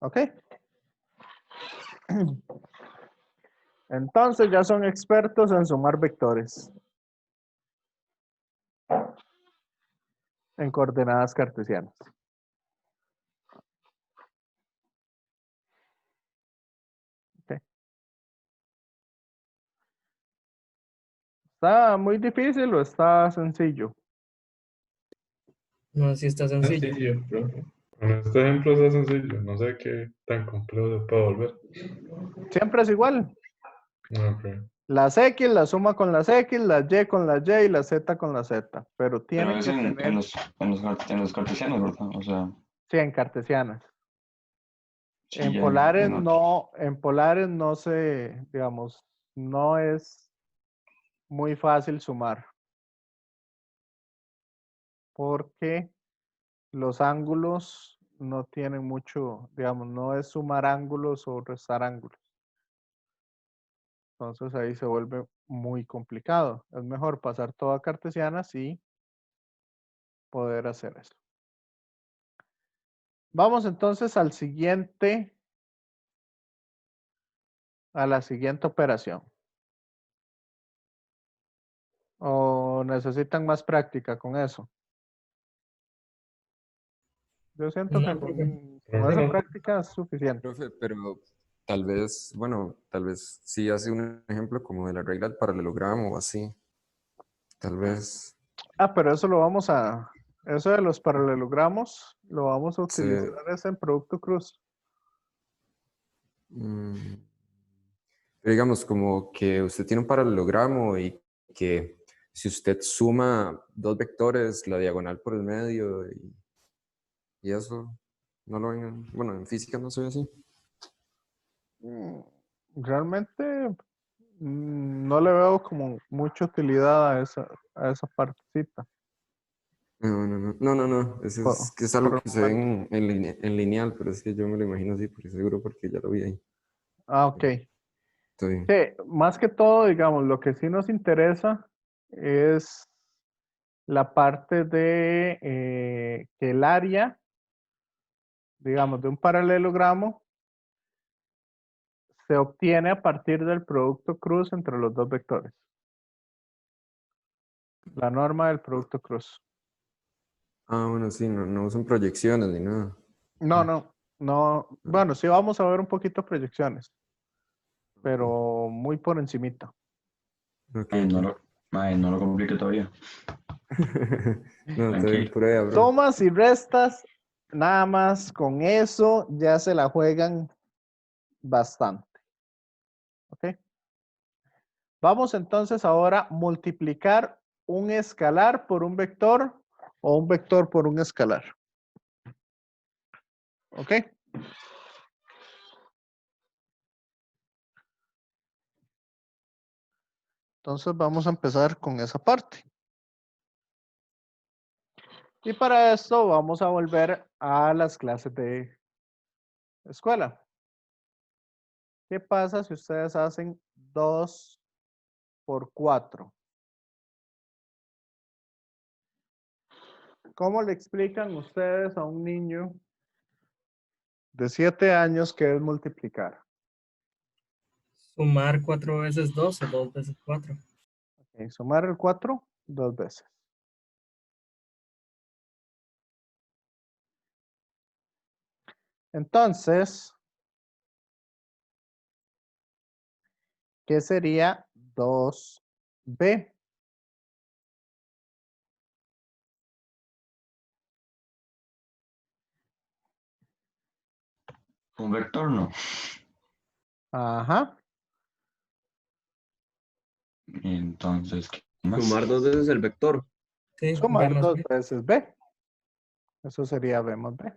¿Ok? Entonces ya son expertos en sumar vectores en coordenadas cartesianas. Ok. ¿Está muy difícil o está sencillo? No, sí está sencillo. Sencillo, profe. Con este ejemplo está sencillo. No sé qué tan complejo se puede volver. Siempre es igual. Ok. Las X las suma con las X, las Y con las Y y la Z con la Z. Pero Pero tienen es que en tener los cartesianos, ¿verdad? O sea, 100 cartesianas. sí, En ya polares en otros. no se, digamos, no es muy fácil sumar. Porque los ángulos no tienen mucho, digamos, no es sumar ángulos o restar ángulos. Entonces ahí se vuelve muy complicado. Es mejor pasar todo a cartesianas y poder hacer eso. Vamos entonces al siguiente, a la siguiente operación. ¿O necesitan más práctica con eso? Yo siento que No, profe. con esa práctica es suficiente. Profe, pero tal vez, bueno, tal vez sí hace un ejemplo como de la regla del paralelogramo o así. Tal vez Pero eso eso de los paralelogramos, lo vamos a se... utilizar es en producto cruz. Pero digamos, como que usted tiene un paralelogramo y que si usted suma dos vectores, la diagonal por el medio y eso, no lo ven, bueno, en física no se ve así. Realmente no le veo como mucha utilidad a esa partecita. No, es que es algo Por el que se ve momento. en lineal, pero es que yo me lo imagino así, porque seguro porque ya lo vi ahí. Ok. Estoy... Sí, más que todo, digamos, lo que sí nos interesa es la parte de que el área, digamos, de un paralelogramo se obtiene a partir del producto cruz entre los dos vectores. La norma del producto cruz. Ah, bueno, sí, no usan proyecciones ni nada. No. Bueno, sí vamos a ver un poquito proyecciones, pero muy por encimita. Okay, No lo complique todavía. No, estoy Tranquilo. prueba, bro. Sumas y restas, nada más con eso ya se la juegan bastante. ¿Ok? Vamos entonces ahora a multiplicar un escalar por un vector o un vector por un escalar. ¿Ok? Entonces vamos a empezar con esa parte. Y para esto vamos a volver a las clases de escuela. ¿Qué pasa si ustedes hacen 2 por 4? ¿Cómo le explican ustedes a un niño de 7 años qué es multiplicar? Sumar 4 veces 2 o 2 veces 4. Okay, sumar el 4 2 veces. Entonces, ¿qué sería 2b? Un vector no. Ajá. Entonces, ¿qué más? Sumar 2 veces el vector. Sí, Sumar B más 2 B. veces b. Eso sería b más b.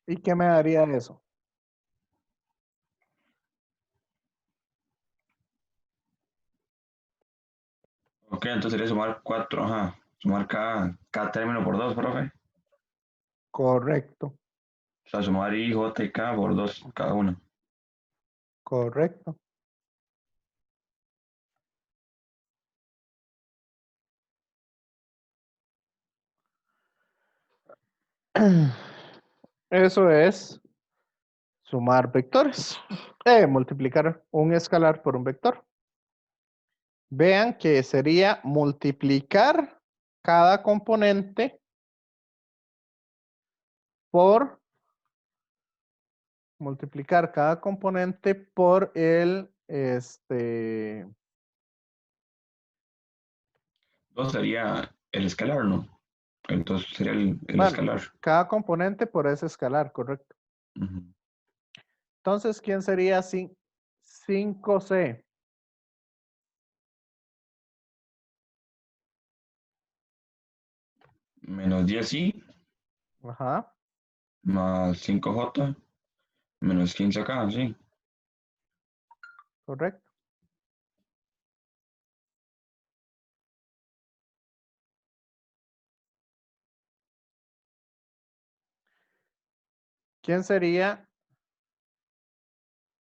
¿Y qué me daría eso? Ok, entonces sería sumar 4, ajá. Sumar cada término por 2, profe. Correcto, O sea, sumar I, J y K por 2 cada uno. correcto. Eso es sumar vectores. Multiplicar un escalar por un vector. Vean que sería multiplicar cada componente por el 2 sería el escalar, ¿no? Entonces sería el bueno, escalar. cada componente por ese escalar, correcto. Ujú. Entonces, ¿quién sería 5c? Menos 10i Ajá, más 5j menos 15k, sí. correcto. ¿Quién sería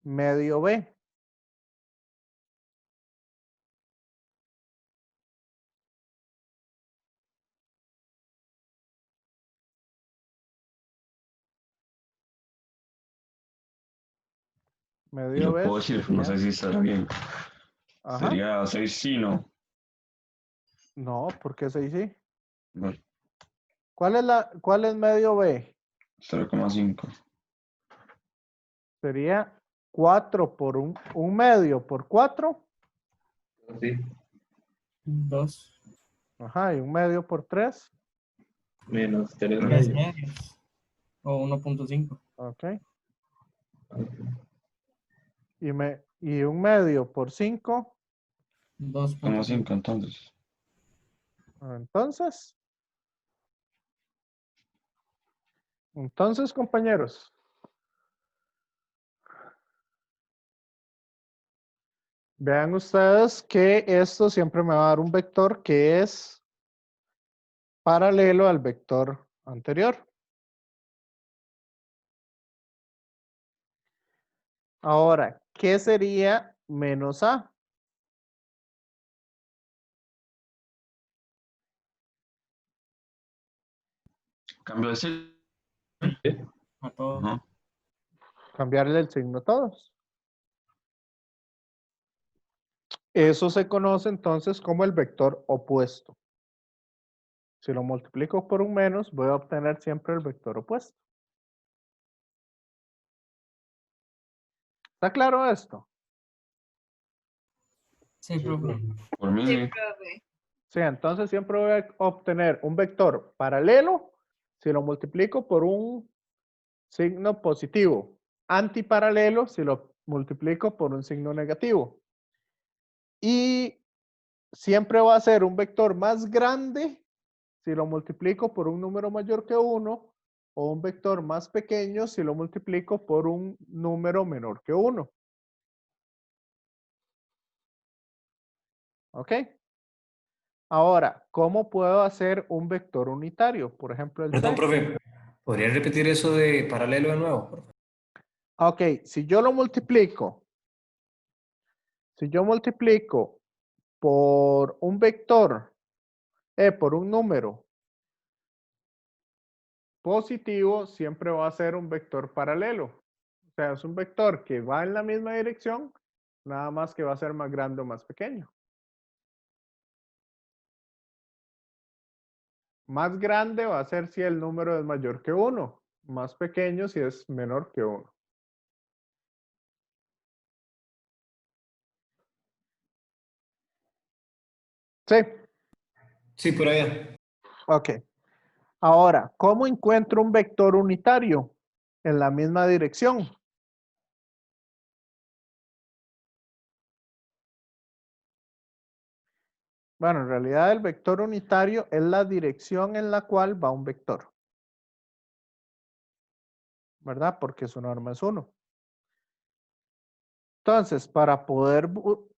medio b? Y Medio lo b puedo decir, no sé sería... si estará bien. Ajá. Sería 6i, ¿no? No, ¿por qué 6i? No, ¿Cuál es medio b? 0,5. Sería 4 por un medio por 4. Sí, 2. Ajá, y un medio por 3. menos 3 3 medios. medios. O 1.5. Ok. Ok. Y un medio por 5. 2.5. 0,5 entonces. Entonces, compañeros, vean ustedes que esto siempre me va a dar un vector que es paralelo al vector anterior. Ahora, ¿qué sería menos A? Cambio de signo. A todo. Ajá. Cambiarle el signo a todos. Eso se conoce entonces como el vector opuesto. Si lo multiplico por un menos, voy a obtener siempre el vector opuesto. ¿Está claro esto? Sí, profe. Por mí, Sí, sí. profe. Sí, entonces siempre voy a obtener un vector paralelo si lo multiplico por un signo positivo. Antiparalelo si lo multiplico por un signo negativo. Y siempre va a ser un vector más grande si lo multiplico por un número mayor que 1 o un vector más pequeño si lo multiplico por un número menor que 1. ¿Ok? Ahora, ¿cómo puedo hacer un vector unitario? Por ejemplo, el Perdón, C. profe, ¿podría repetir eso de paralelo de nuevo, por favor? Ok, si yo multiplico por un vector, por un número positivo, siempre va a ser un vector paralelo. O sea, es un vector que va en la misma dirección, nada más que va a ser más grande o más pequeño. Más grande va a ser si el número es mayor que 1, más pequeño si es menor que 1. Sí. Sí, por allá. Ok. Ahora, ¿cómo encuentro un vector unitario en la misma dirección? Bueno, en realidad el vector unitario es la dirección en la cual va un vector. ¿Verdad? Porque su norma es 1. Entonces, para poder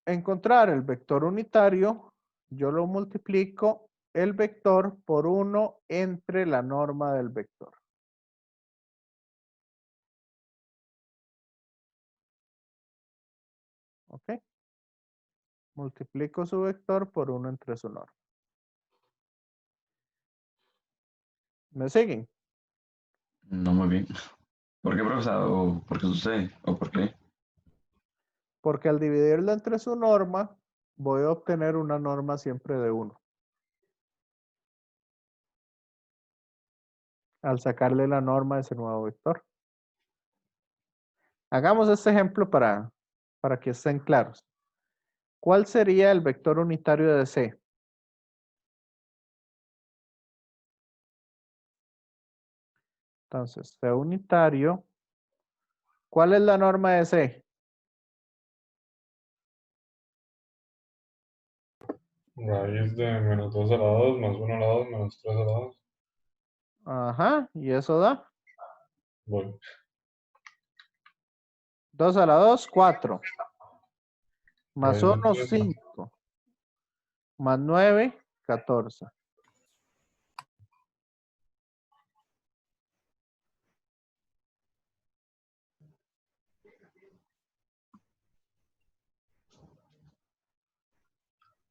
encontrar el vector unitario, yo lo multiplico el vector por 1 entre la norma del vector. ¿Ok? Multiplico su vector por 1 entre su norma. ¿Me siguen? No, muy bien. ¿Por qué, profesor? ¿O por qué sucede? ¿O por qué? Porque al dividirlo entre su norma, voy a obtener una norma siempre de 1. Al sacarle la norma de ese nuevo vector. Hagamos este ejemplo para que estén claros. ¿Cuál sería el vector unitario de C? Entonces, C unitario. ¿Cuál es la norma de C? Raíz de menos 2 a la 2 más 1 a la 2 menos 3 a la 2. Ajá, y eso da Voy. 2 a la 2, 4. Más Raíz de 1, 3. 5. Más 9, 14.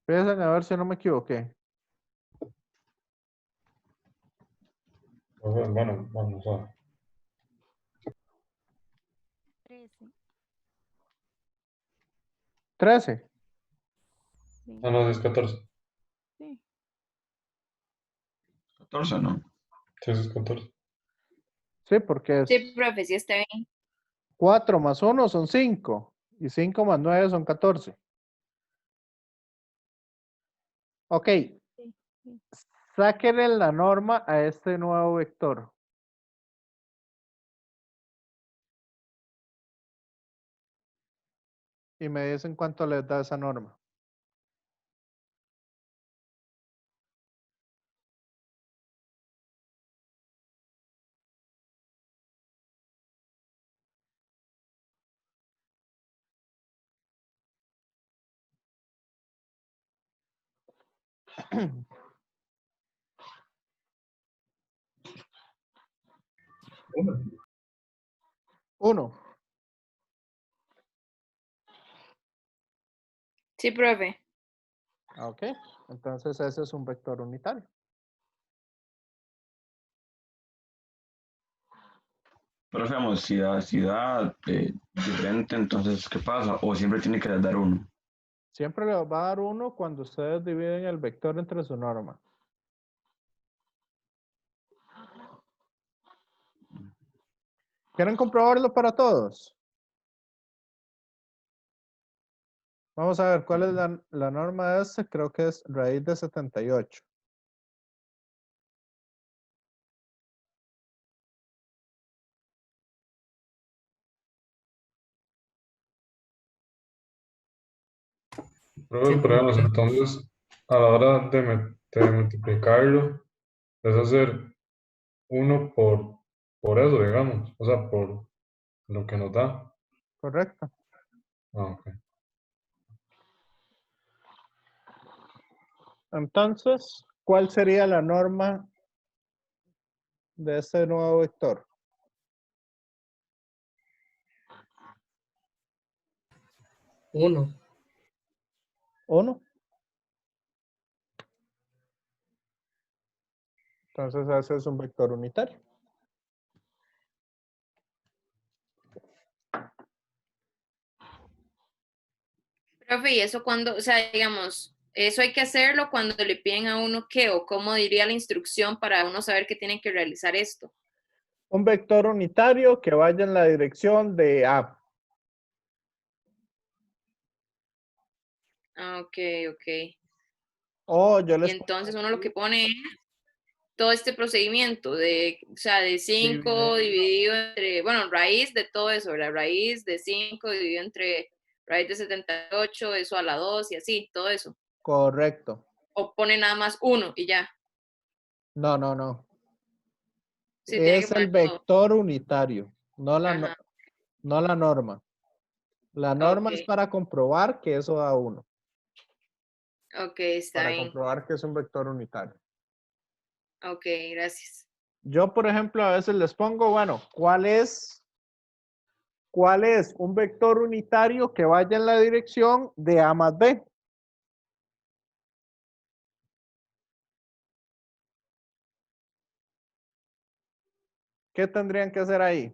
Empiezan a ver si no me equivoqué. Bueno, vamos a. 13. 13. Sí. Ah, no, es 14. Sí. 14, ¿no? Sí, es 14. Sí, porque es Sí, profe, sí está bien. 4 más 1 son 5. Y 5 más 9 son 14. Ok. Sí. Sí. Sáquenle la norma a este nuevo vector. Y me dicen cuánto les da esa norma. 1. Sí, profe. Ok, entonces ese es un vector unitario. Pero digamos, si da diferente, entonces, ¿qué pasa? O siempre tiene que dar 1. Siempre le va a dar 1 cuando ustedes dividen el vector entre su norma. ¿Quieren comprobarlo para todos? Vamos a ver cuál es la norma de este. Creo que es raíz de 78. Pero digamos, entonces, a la hora de multiplicarlo, es hacer 1 por eso, digamos. O sea, por lo que nos da. Correcto. Ok. Entonces, ¿cuál sería la norma de este nuevo vector? 1. 1. Entonces ese es un vector unitario. Profe, y eso cuando, o sea, digamos, eso hay que hacerlo cuando le piden a uno qué o cómo diría la instrucción para uno saber que tiene que realizar esto. Un vector unitario que vaya en la dirección de A. Ah, ok, ok. O yo Y les entonces uno lo que pone es todo este procedimiento de, o sea, de 5 dividido entre, bueno, raíz de todo eso, la raíz de 5 dividido entre raíz de 78, eso a la 2 y así, todo eso. Correcto. O pone nada más 1 y ya. No, no, no. Sí, tiene Es que el poner todo. vector unitario, no la, Ajá. no la norma. La norma Ok, es para comprobar que eso da 1. ok, está Para bien. comprobar que es un vector unitario. Ok, gracias. Yo, por ejemplo, a veces les pongo, bueno, ¿cuál es un vector unitario que vaya en la dirección de A más B? ¿Qué tendrían que hacer ahí?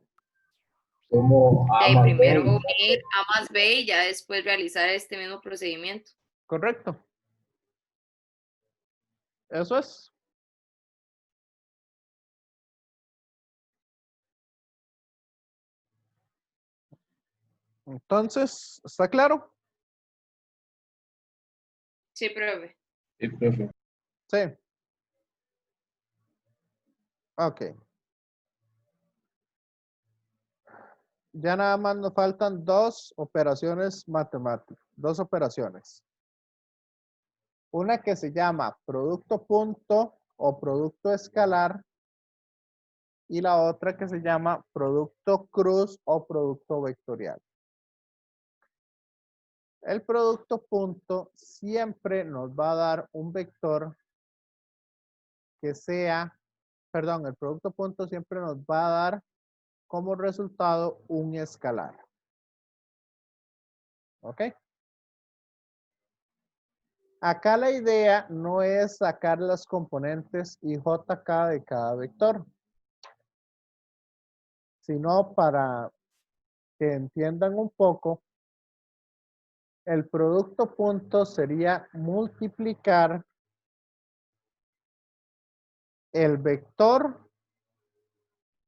Como De A ahí más primero B. unir A más B y ya después realizar este mismo procedimiento. Correcto. Eso es. Entonces, ¿está claro? Sí, profe. Sí, profe. Sí. Ok. Ya nada más nos faltan 2 operaciones matemáticas. 2 operaciones. Una que se llama producto punto o producto escalar y la otra que se llama producto cruz o producto vectorial. El producto punto siempre nos va a dar un vector que sea, perdón, el producto punto siempre nos va a dar como resultado un escalar. ¿Ok? Acá la idea no es sacar las componentes IJK de cada vector, sino para que entiendan un poco, el producto punto sería multiplicar el vector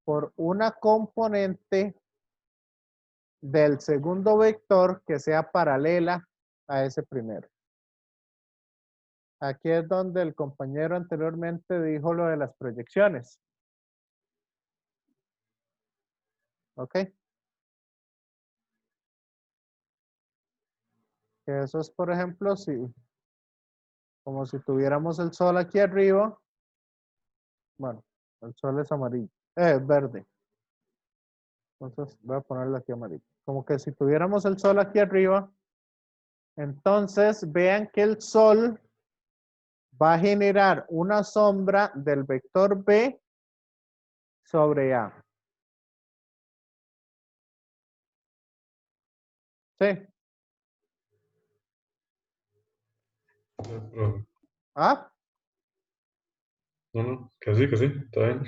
por una componente del segundo vector que sea paralela a ese primero. Aquí es donde el compañero anteriormente dijo lo de las proyecciones. ¿Ok? Eso es, por ejemplo, si, como si tuviéramos el sol aquí arriba. Bueno, el sol es amarillo, verde. Entonces voy a ponerlo aquí amarillo. Como que si tuviéramos el sol aquí arriba, entonces vean que el sol va a generar una sombra del vector B sobre A. Sí. Profe. ¿Ah? No, que sí, está bien.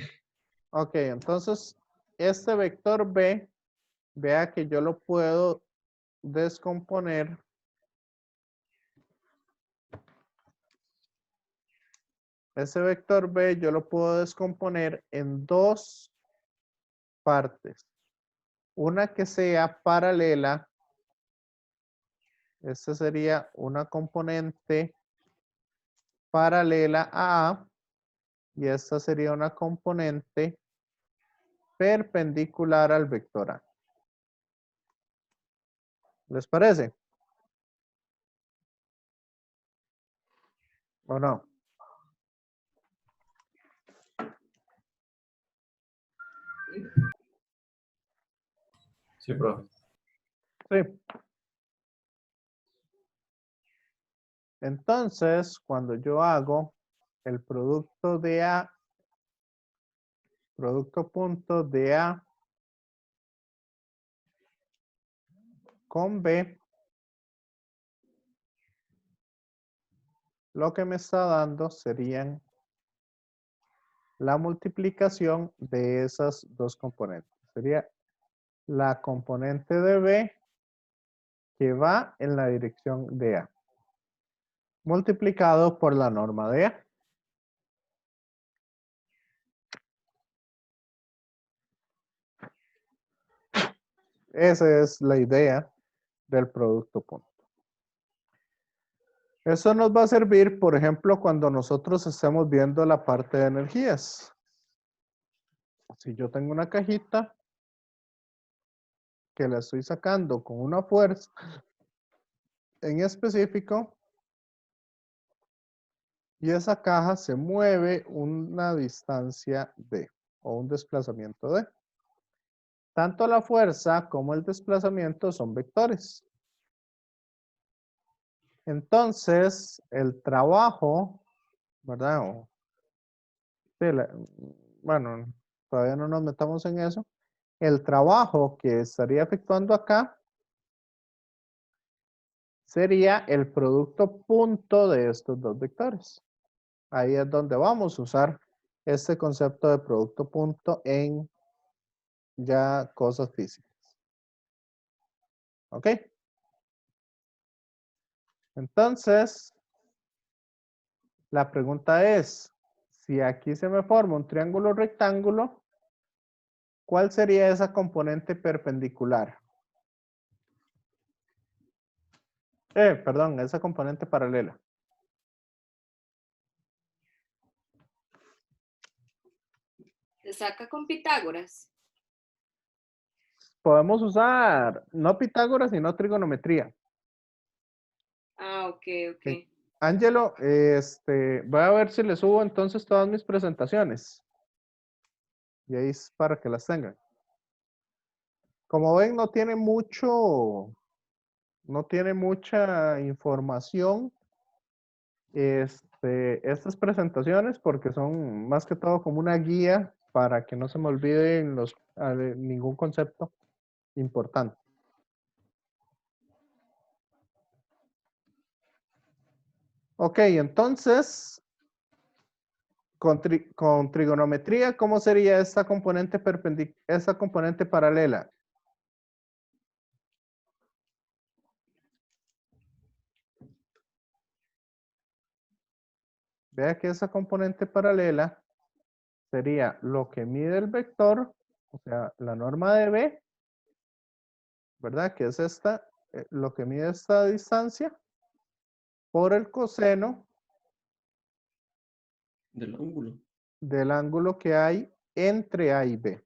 Ok, entonces este vector B, vea que yo lo puedo descomponer ese vector B yo lo puedo descomponer en dos partes. Una que sea paralela. Esta sería una componente paralela a A. Y esta sería una componente perpendicular al vector A. ¿Les parece? ¿O no? Sí, profe. Sí. Entonces, cuando yo hago el producto de A, producto punto de A con B, lo que me está dando serían la multiplicación de esas dos componentes. Sería la componente de B que va en la dirección de A, multiplicado por la norma de A. Esa es la idea del producto punto. Eso nos va a servir, por ejemplo, cuando nosotros estemos viendo la parte de energías. Si yo tengo una cajita que la estoy sacando con una fuerza en específico y esa caja se mueve una distancia d o un desplazamiento d. Tanto la fuerza como el desplazamiento son vectores. Entonces, el trabajo, ¿verdad? Sí, bueno, todavía no nos metamos en eso. El trabajo que estaría efectuando acá sería el producto punto de estos dos vectores. Ahí es donde vamos a usar este concepto de producto punto en ya cosas físicas. ¿Ok? Entonces, la pregunta es, si aquí se me forma un triángulo rectángulo, ¿cuál sería esa componente perpendicular? Perdón, esa componente paralela. Se saca con Pitágoras. Podemos usar no Pitágoras, sino trigonometría. Ah, ok, ok. Ángelo, voy a ver si le subo entonces todas mis presentaciones. Y ahí es para que las tengan. Como ven, no tiene mucha información estas presentaciones porque son más que todo como una guía para que no se me olviden ningún concepto importante. Ok, entonces, con trigonometría, ¿cómo sería esta componente esta componente paralela? Vea que esa componente paralela sería lo que mide el vector, o sea, la norma de B, ¿verdad? Que es esta, lo que mide esta distancia, por el coseno del ángulo que hay entre A y B.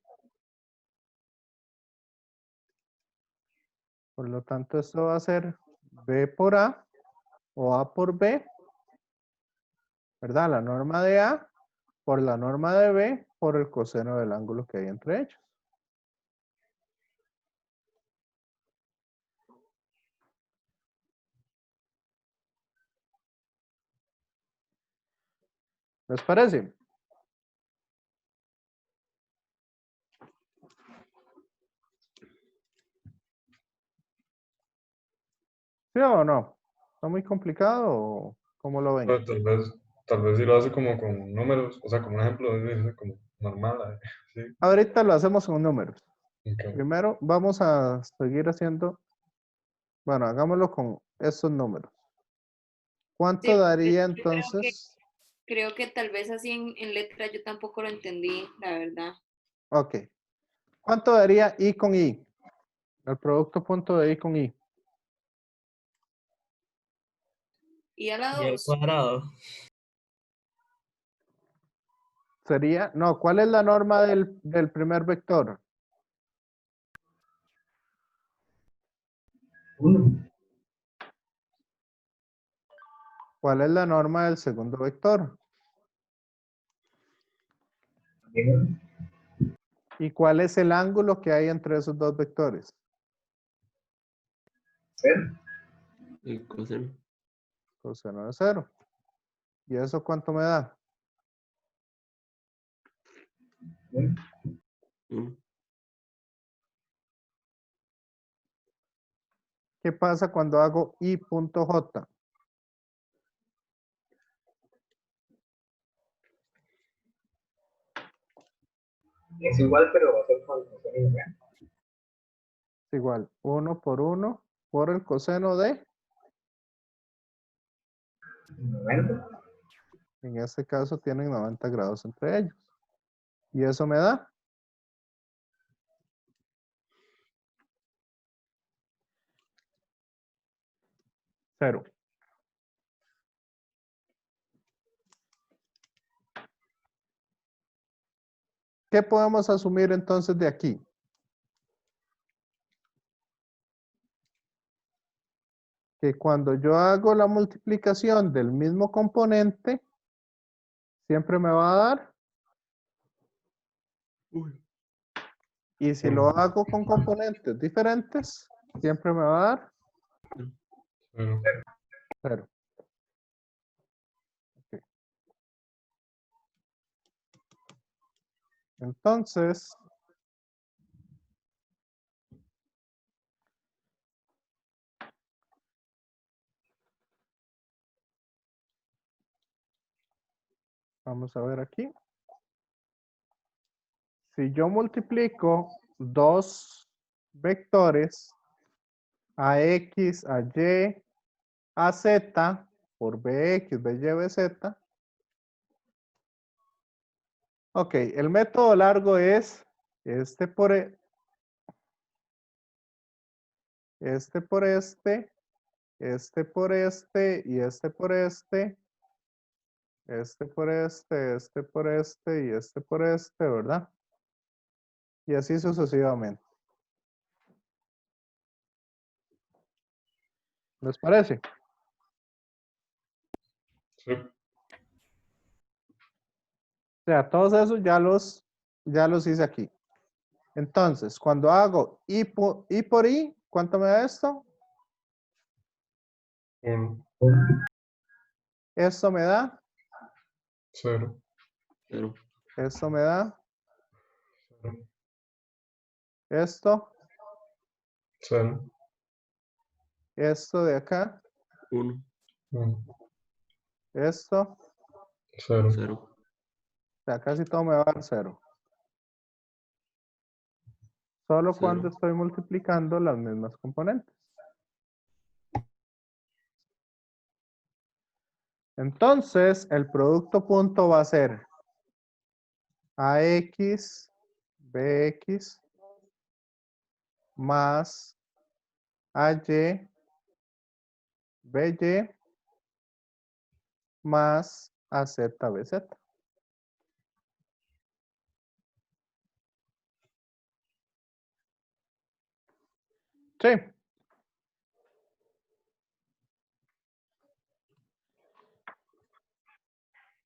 Por lo tanto, esto va a ser B por A o A por B, ¿verdad? La norma de A por la norma de B por el coseno del ángulo que hay entre ellos. ¿Les parece? ¿Sí o no? ¿Está muy complicado o cómo lo ven? Pero tal vez si lo hace como con números, o sea, como un ejemplo, es como normal. ¿Sí? Ahorita lo hacemos con números. Ok. Primero vamos a seguir haciendo, bueno, hagámoslo con esos números. ¿Cuánto Sí, daría yo entonces? creo que tal vez así en letra yo tampoco lo entendí, la verdad. Ok. ¿Cuánto daría I con I? El producto punto de I con I. Y a la Y al 2. cuadrado. Sería, no, ¿cuál es la norma del primer vector? 1. ¿Cuál es la norma del segundo vector? ¿Y cuál es el ángulo que hay entre esos dos vectores? El coseno. Coseno de 0. ¿Y eso cuánto me da? 1. ¿Qué pasa cuando hago I.J? Es igual, pero va a ser con coseno de. Es igual 1 por 1 por el coseno de, 90. en este caso tienen 90 grados entre ellos. ¿Y eso me da? 0. ¿Qué podemos asumir entonces de aquí? Que cuando yo hago la multiplicación del mismo componente, siempre me va a dar. Y si lo hago con componentes diferentes, siempre me va a dar 0. Ok. Entonces, vamos a ver aquí. Si yo multiplico dos vectores, a X, a Y, a Z, por BX, BY, BZ. Ok, el método largo es este por este por este por este y este por este por este por este y este por este, ¿verdad? Y así sucesivamente. ¿Les parece? Sí. O sea, todos esos ya los hice aquí. Entonces, cuando hago I por I, ¿cuánto me da esto? 1. Esto me da. 0. 0. Esto me da. Esto. 0. Esto de acá. 1. 1. Esto. 0. 0. O sea, casi todo me va a dar 0. Solo cuando estoy multiplicando las mismas componentes. Entonces, el producto punto va a ser AX, BX, más AY, BY, más AZ, BZ. Sí.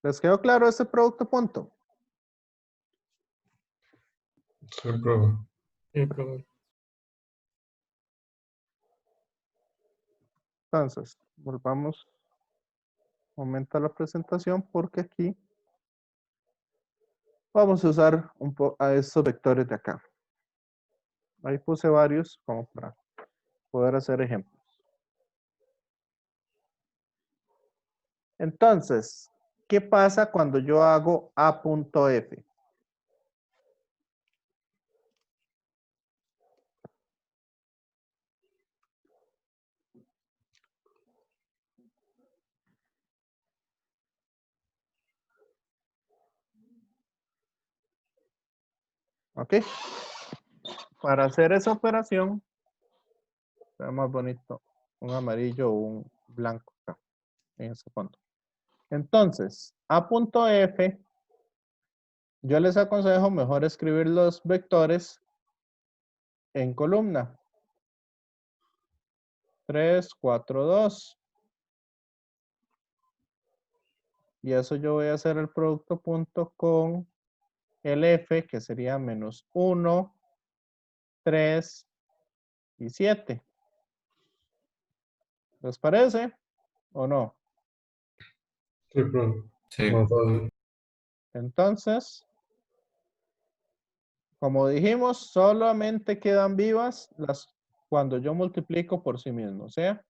¿Les quedó claro este producto punto? Sí, profe. Sí, profe. Entonces, volvamos. Aumenta la presentación porque aquí vamos a usar a estos vectores de acá. Ahí puse varios como para poder hacer ejemplos. Entonces, ¿qué pasa cuando yo hago A.F? ¿Ok? Para hacer esa operación, se ve más bonito un amarillo o un blanco acá, en ese fondo. Entonces, A.F, yo les aconsejo mejor escribir los vectores en columna. 3, 4, 2. Y eso yo voy a hacer el producto punto con el F, que sería menos 1, 3 y 7. ¿Les parece o no? Sí, profe. Sí. Más fácil. Entonces, como dijimos, solamente quedan vivas las cuando yo multiplico por sí mismo. O sea,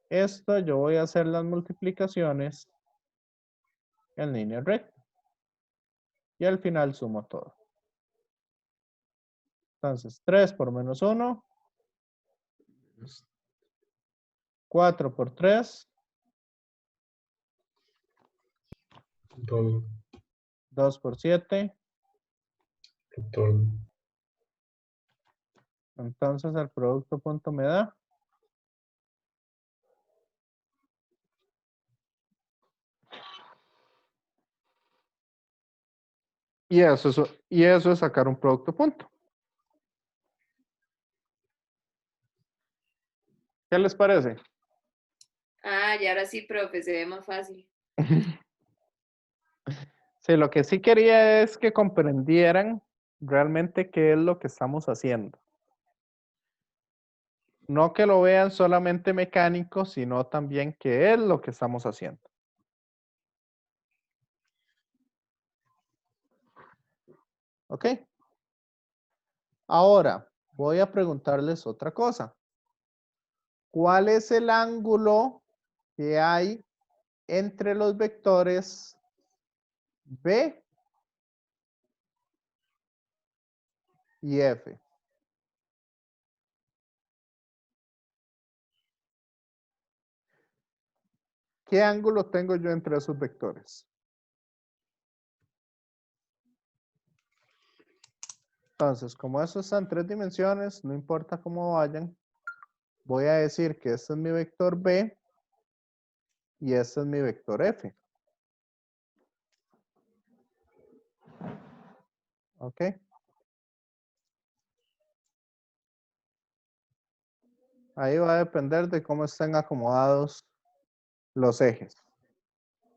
esto yo voy a hacer las multiplicaciones en línea recta. Y al final sumo todo. Entonces, 3 por menos 1. 4 por 3. Todo. 2 por 7. Todo. Entonces el producto punto me da. Y eso es sacar un producto punto. ¿Qué les parece? Ah, y ahora sí, profe, se ve más fácil. Sí, lo que sí quería es que comprendieran realmente qué es lo que estamos haciendo. No que lo vean solamente mecánico, sino también qué es lo que estamos haciendo. ¿Ok? Ahora, voy a preguntarles otra cosa. ¿Cuál es el ángulo que hay entre los vectores B y F? ¿Qué ángulo tengo yo entre esos vectores? Entonces, como eso está en 3 dimensiones, no importa cómo vayan, voy a decir que este es mi vector B y este es mi vector F. ¿Ok? Ahí va a depender de cómo estén acomodados los ejes.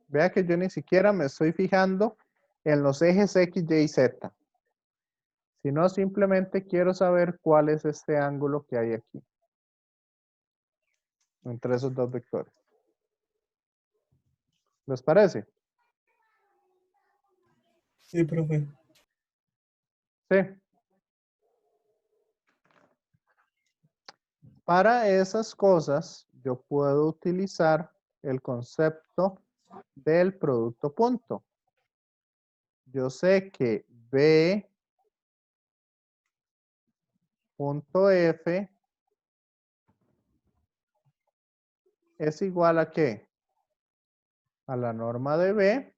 Vea que yo ni siquiera me estoy fijando en los ejes X, Y y Z, sino simplemente quiero saber cuál es este ángulo que hay aquí entre esos dos vectores. ¿Les parece? Sí, profe. Sí. Para esas cosas, yo puedo utilizar el concepto del producto punto. Yo sé que B punto F es igual a ¿qué? A la norma de B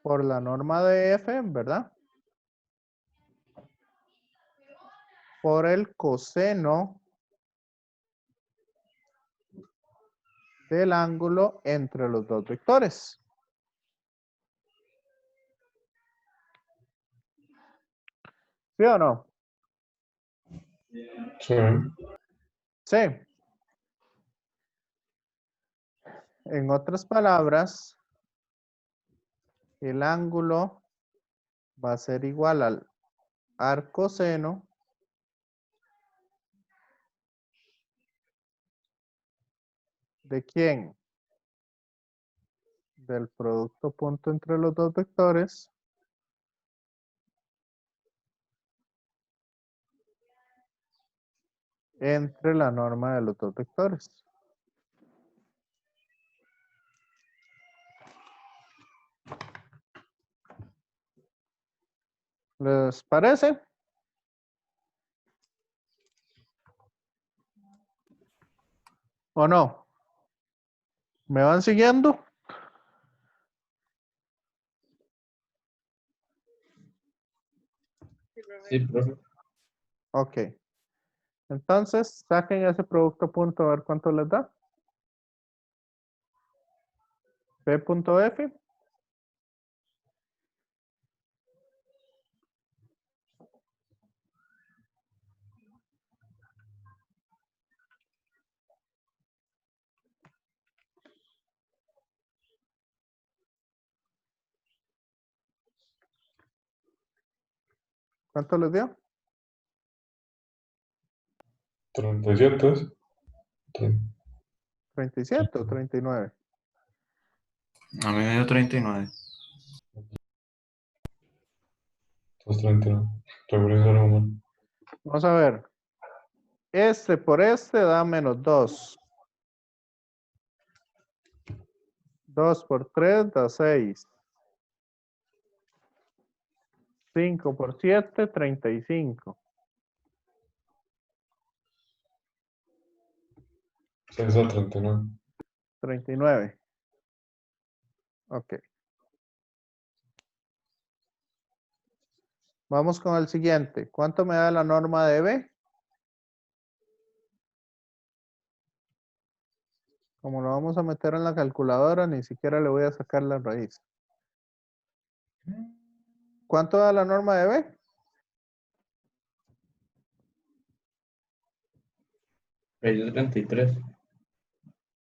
por la norma de F, ¿verdad? Por el coseno del ángulo entre los dos vectores. ¿Sí o no? Sí. Sí. En otras palabras, el ángulo va a ser igual al arcoseno ¿de quién? Del producto punto entre los dos vectores entre la norma de los dos vectores. ¿Les parece? ¿O no? ¿Me van siguiendo? Sí, profe. Ok. Entonces, saquen ese producto punto a ver cuánto les da. P.F. ¿Cuánto les dio? 37 es. 37 o 39. A mí me dio 39. Entonces 39. Regresa algo mal. Vamos a ver. Este por este da menos 2. 2 por 3 da 6. 5 por 7, 35. 6 a 39. 39. Ok. Vamos con el siguiente. ¿Cuánto me da la norma de B? Como lo vamos a meter en la calculadora, ni siquiera le voy a sacar la raíz. ¿Cuánto da la norma de B? Raíz de 33.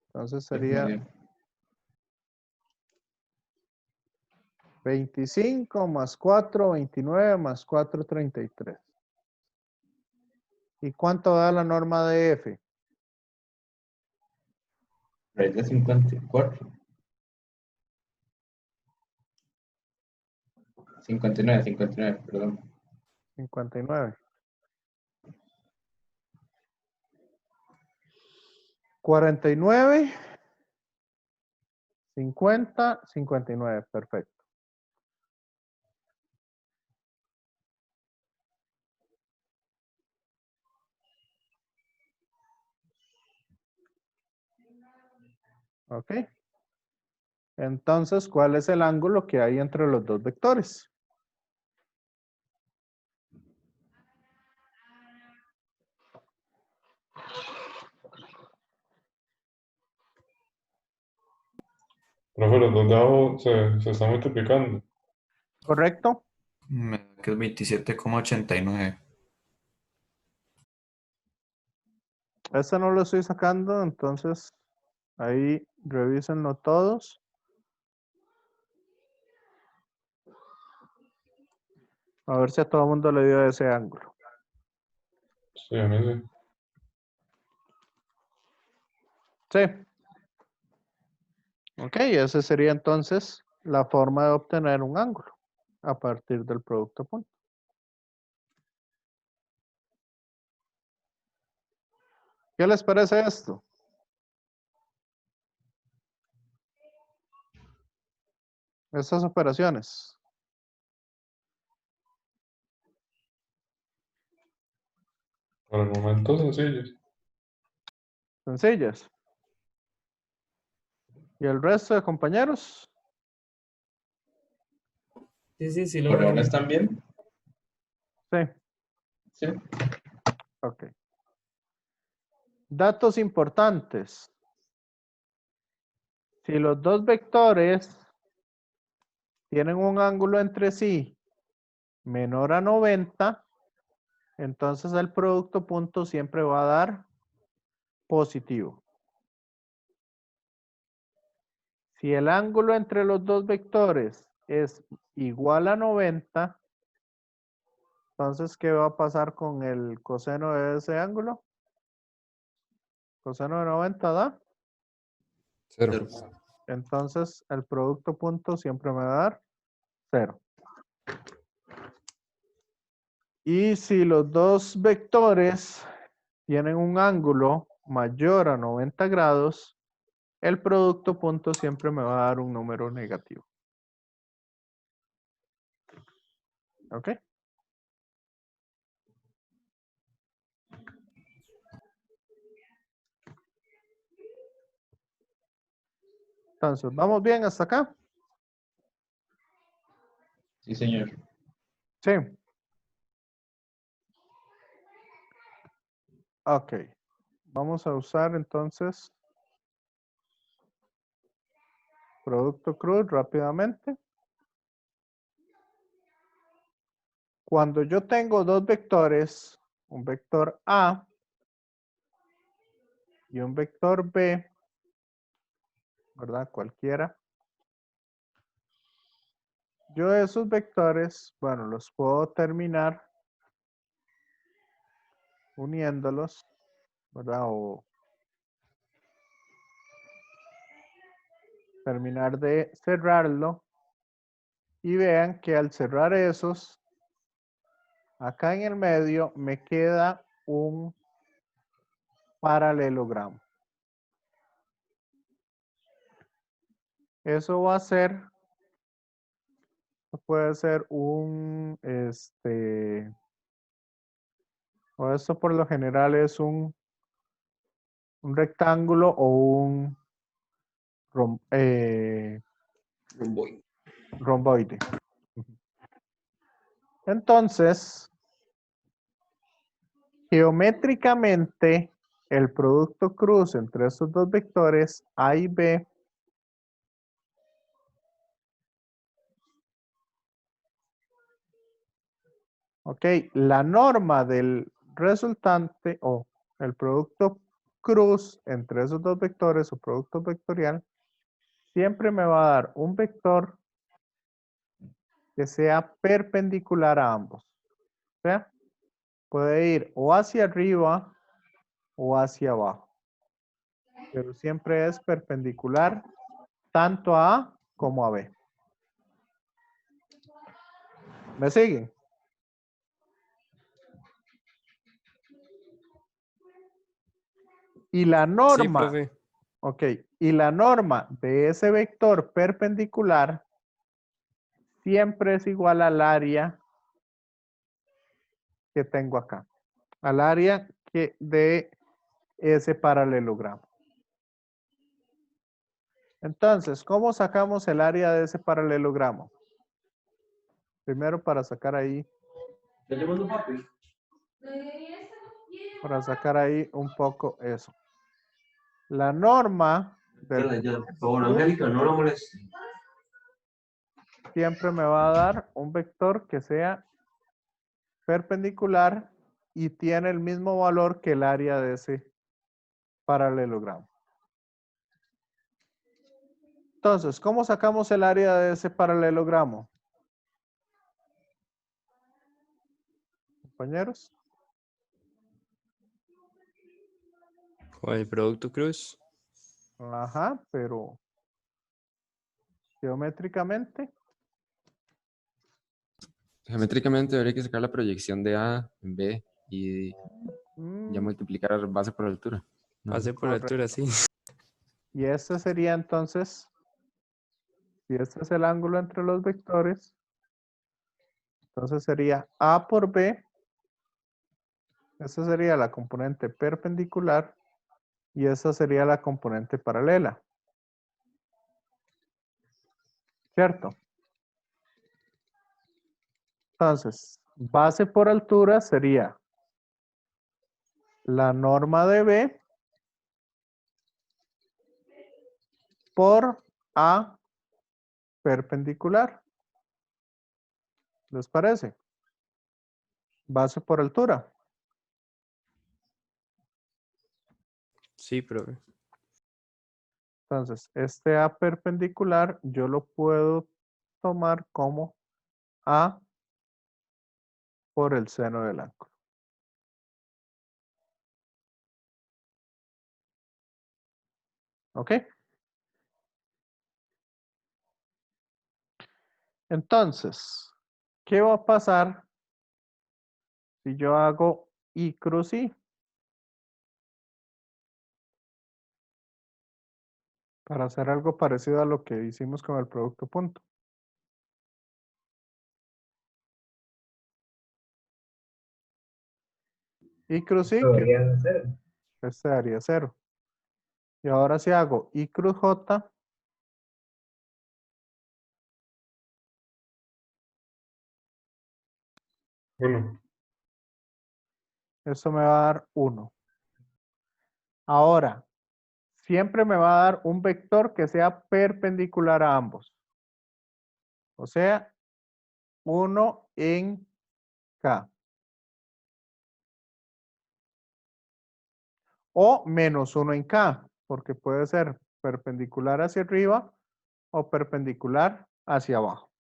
Entonces Es sería medio. 25 más 4, 29 más 4, 33. ¿Y cuánto da la norma de F? Raíz de 54. 59, perdón. 59. 49, 50, 59. Perfecto. Ok. Entonces, ¿cuál es el ángulo que hay entre los dos vectores? Profe, los dos de abajo se están multiplicando. ¿Correcto? Me da que es 27,89. Este no lo estoy sacando, entonces ahí revísenlo todos. A ver si a todo el mundo le dio ese ángulo. Sí, a mí sí. Sí. Ok, esa sería entonces la forma de obtener un ángulo a partir del producto punto. ¿Qué les parece esto? Estas operaciones. Por el momento sencillos. Sencillas. ¿Y el resto de compañeros? Sí, sí lo ¿Por veo ahora bien. están bien? Sí. Sí. Ok. Datos importantes. Si los dos vectores tienen un ángulo entre sí menor a 90, entonces el producto punto siempre va a dar positivo. Si el ángulo entre los dos vectores es igual a 90, entonces, ¿qué va a pasar con el coseno de ese ángulo? Coseno de 90 da 0. Entonces, el producto punto siempre me va a dar 0. Y si los dos vectores tienen un ángulo mayor a 90 grados, el producto punto siempre me va a dar un número negativo. ¿Ok? Entonces, ¿vamos bien hasta acá? Sí, señor. Sí. Ok. Vamos a usar entonces producto cruz rápidamente. Cuando yo tengo dos vectores, un vector A y un vector B, ¿verdad? Cualquiera. Yo esos vectores, bueno, los puedo terminar uniéndolos, ¿verdad? O terminar de cerrarlo. Y vean que al cerrar esos, acá en el medio me queda un paralelogramo. Eso va a ser, puede ser un, o esto por lo general es un rectángulo o un romboide. Entonces, geométricamente, el producto cruz entre estos dos vectores A y B ok, la norma del resultante o el producto cruz entre esos dos vectores o producto vectorial siempre me va a dar un vector que sea perpendicular a ambos. O sea, puede ir o hacia arriba o hacia abajo. Pero siempre es perpendicular tanto a A como a B. ¿Me siguen? Y la norma, profe. ok, y la norma de ese vector perpendicular siempre es igual al área que tengo acá, al área de ese paralelogramo. Entonces, ¿cómo sacamos el área de ese paralelogramo? Primero para sacar ahí, un poco eso. La norma del siempre me va a dar un vector que sea perpendicular y tiene el mismo valor que el área de ese paralelogramo. Entonces, ¿cómo sacamos el área de ese paralelogramo? Compañeros. Con el producto cruz. Ajá, pero geométricamente. Geométricamente habría que sacar la proyección de A en B y ya multiplicar base por altura. ¿no? Base por altura, sí. Y este sería entonces, si este es el ángulo entre los vectores, entonces sería A por B. Esa sería la componente perpendicular y esa sería la componente paralela. ¿Cierto? Entonces, base por altura sería la norma de B por A perpendicular. ¿Les parece? Base por altura. Sí, profe. Entonces, este A perpendicular yo lo puedo tomar como A por el seno del ángulo. ¿Ok? Entonces, ¿qué va a pasar si yo hago I cruz I? Para hacer algo parecido a lo que hicimos con el producto punto. I cruz I, este daría 0. Y ahora si hago I cruz J, 1. Eso me va a dar 1. Ahora, siempre me va a dar un vector que sea perpendicular a ambos. O sea, 1 en K. O menos 1 en K, porque puede ser perpendicular hacia arriba o perpendicular hacia abajo.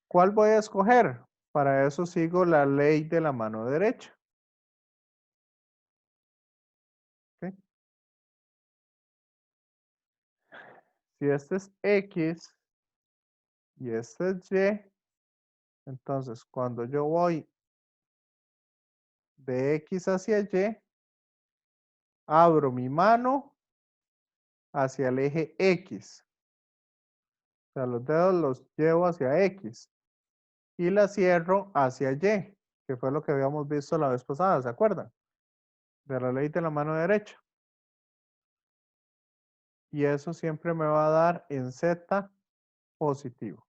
¿Cuál voy a escoger? Para eso sigo la ley de la mano derecha. ¿Okay? Si este es X y este es Y, entonces cuando yo voy de X hacia Y, abro mi mano hacia el eje X. O sea, los dedos los llevo hacia X y la cierro hacia Y, que fue lo que habíamos visto la vez pasada, ¿se acuerdan? De la ley de la mano derecha. Y eso siempre me va a dar en Z positivo.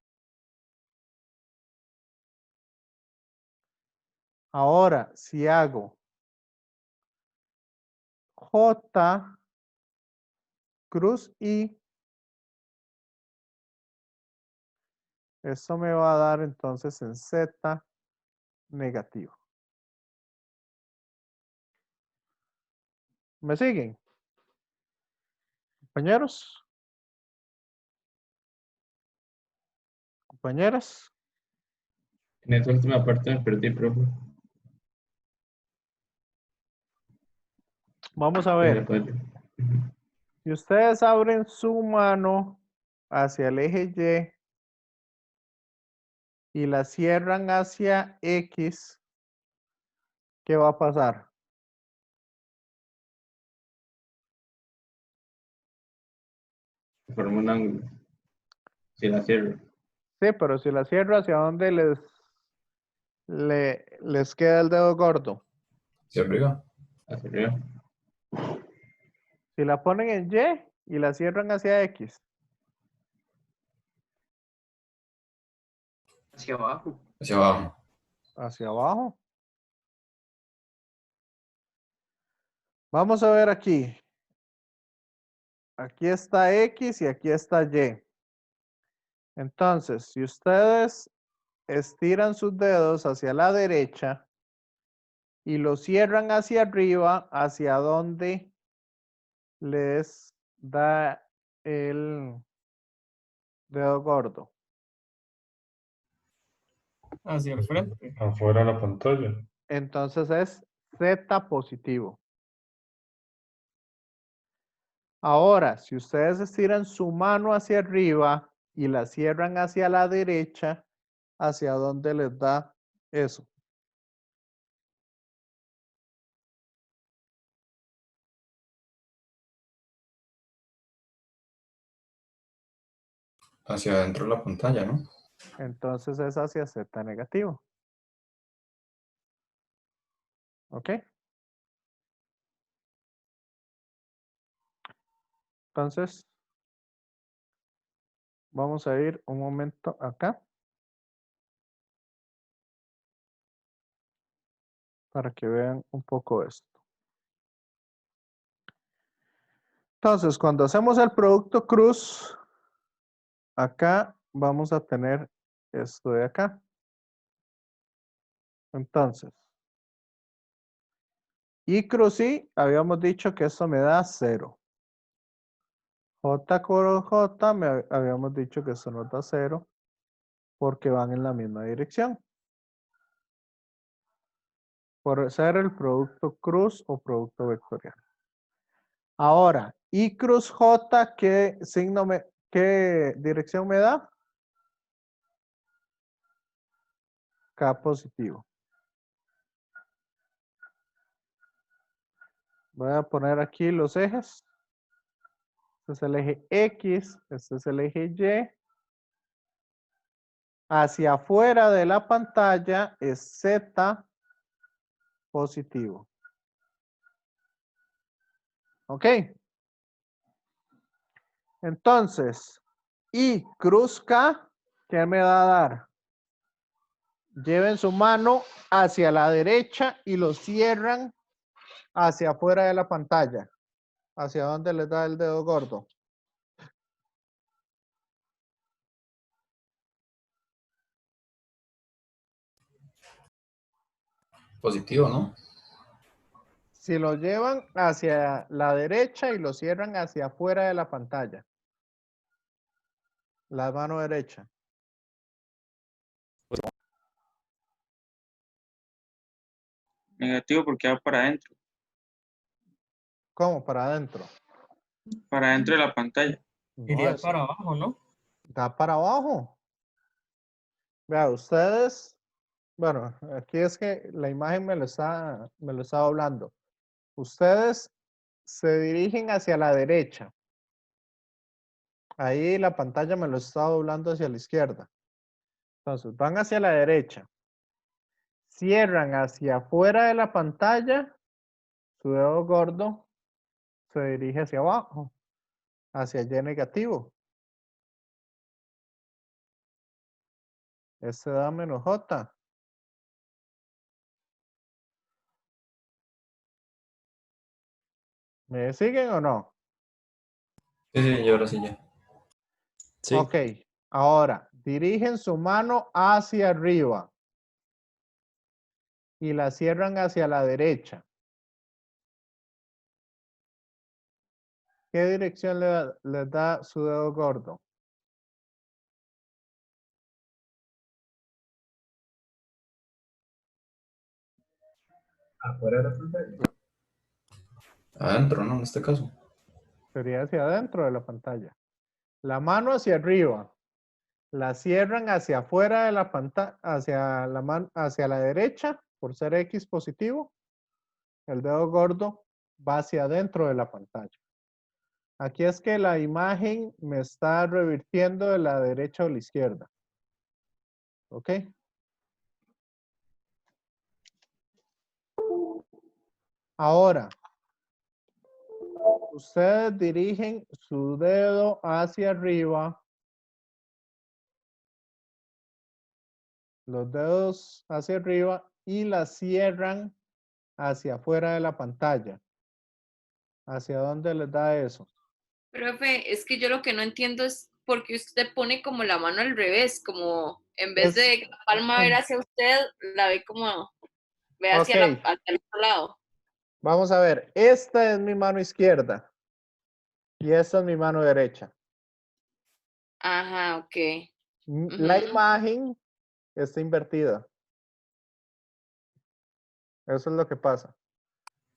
Ahora, si hago J cruz I, eso me va a dar entonces en Z negativo. ¿Me siguen? Compañeros. Compañeras. En esa última parte me perdí, profe. Vamos a ver. Si ustedes abren su mano hacia el eje Y y la cierran hacia X, ¿qué va a pasar? Forma un ángulo. Si la cierro. Sí, pero si la cierro, ¿hacia dónde les queda el dedo gordo? Hacia arriba. Hacia arriba. Si la ponen en Y y la cierran hacia X. Hacia abajo. Hacia abajo. Hacia abajo. Vamos a ver aquí. Aquí está X y aquí está Y. Entonces, si ustedes estiran sus dedos hacia la derecha y los cierran hacia arriba, ¿hacia dónde les da el dedo gordo? Hacia el frente. Afuera de la pantalla. Entonces es Z positivo. Ahora, si ustedes estiran su mano hacia arriba y la cierran hacia la derecha, ¿hacia dónde les da eso? Hacia adentro de la pantalla, ¿no? Entonces es hacia Z negativo. ¿Ok? Entonces, vamos a ir un momento acá. Para que vean un poco esto. Entonces, cuando hacemos el producto cruz, acá vamos a tener esto de acá. Entonces, Y cruz I, habíamos dicho que eso me da 0. J con J, habíamos dicho que eso nos da 0, porque van en la misma dirección. Por ser el producto cruz o producto vectorial. Ahora, I cruz J, ¿qué dirección me da? K positivo. Voy a poner aquí los ejes. Este es el eje X, este es el eje Y. Hacia afuera de la pantalla es Z positivo. ¿Ok? Entonces, I cruz K, ¿qué me va a dar? Lleven su mano hacia la derecha y lo cierran hacia afuera de la pantalla. ¿Hacia dónde les da el dedo gordo? Positivo, ¿no? Si lo llevan hacia la derecha y lo cierran hacia afuera de la pantalla. La mano derecha. Negativo porque va para adentro. ¿Cómo? Para adentro. Para adentro de la pantalla. No, Iría eso para abajo, ¿no? da para abajo. Vea, ustedes, bueno, aquí es que la imagen me lo está hablando. Ustedes se dirigen hacia la derecha. Ahí la pantalla me lo está doblando hacia la izquierda. Entonces, van hacia la derecha. Cierran hacia afuera de la pantalla. Su dedo gordo se dirige hacia abajo, hacia Y negativo. Este da menos J. ¿Me siguen o no? Sí, sí, y ahora sí ya. Sí. Ok, ahora dirigen su mano hacia arriba y la cierran hacia la derecha. ¿Qué dirección les da su dedo gordo? Afuera de la pantalla. Adentro, ¿no? En este caso. Sería hacia adentro de la pantalla. La mano hacia arriba. La cierran hacia afuera de la pantalla, hacia la derecha, por ser X positivo. El dedo gordo va hacia adentro de la pantalla. Aquí es que la imagen me está revirtiendo de la derecha o la izquierda. ¿Ok? Ahora, ustedes dirigen su dedo hacia arriba. Los dedos hacia arriba y la cierran hacia afuera de la pantalla. ¿Hacia dónde les da eso? Profe, es que yo lo que no entiendo es por qué usted pone como la mano al revés, como en vez de la palma ver hacia usted, la ve como, ve hacia, Ok. hacia el otro lado. Vamos a ver. Esta es mi mano izquierda. Y esta es mi mano derecha. Ajá, ok. La imagen está invertida. Eso es lo que pasa.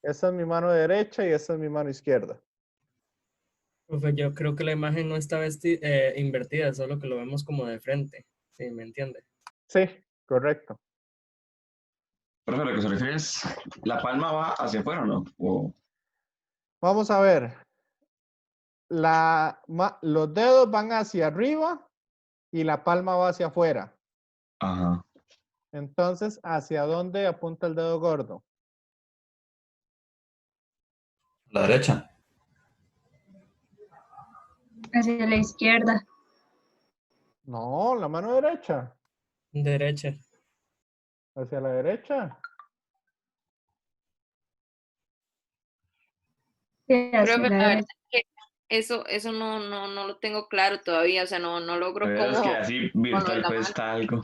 Esta es mi mano derecha y esta es mi mano izquierda. Profe, yo creo que la imagen no está invertida, solo que lo vemos como de frente. ¿Sí me entiende? Sí, correcto. Profe, lo que se refiere es, ¿la palma va hacia afuera o no? O... Vamos a ver. Los dedos van hacia arriba y la palma va hacia afuera. Ajá. Entonces, ¿hacia dónde apunta el dedo gordo? La derecha. Hacia la izquierda. No, la mano derecha. Derecha. Hacia la derecha. Sí, hacia Profe, la la verdad derecha. es que eso no lo tengo claro todavía, o sea, no logro Es cómo que así virtual pues está algo.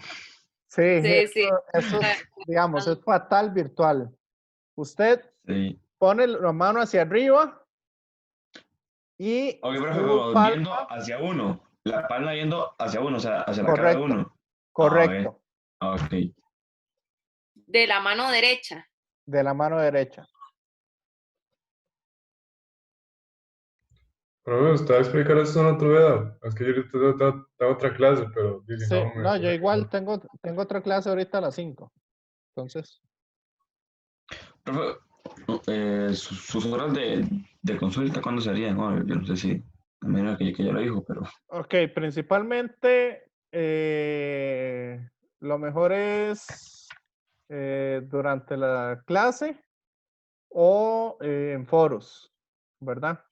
Sí, Sí, sí. eso es, digamos, es fatal virtual. Usted pone la mano hacia arriba y Ok, profe, su pero palma. viendo hacia uno, la palma viendo hacia uno, o sea, hacia la cara de Correcto. uno. Correcto. Ok. De la mano derecha. De la mano derecha. Pero usted va a explicar esto en otro video. Es que yo ahorita tengo otra clase, pero dice, Sí, no, no, yo igual tengo otra clase ahorita a las 5. Entonces. Profe, sus horas de consulta, ¿cuándo serían? Bueno, yo no sé si, a menos que ya lo dijo, pero... Ok, principalmente lo mejor es durante la clase o en foros, ¿verdad?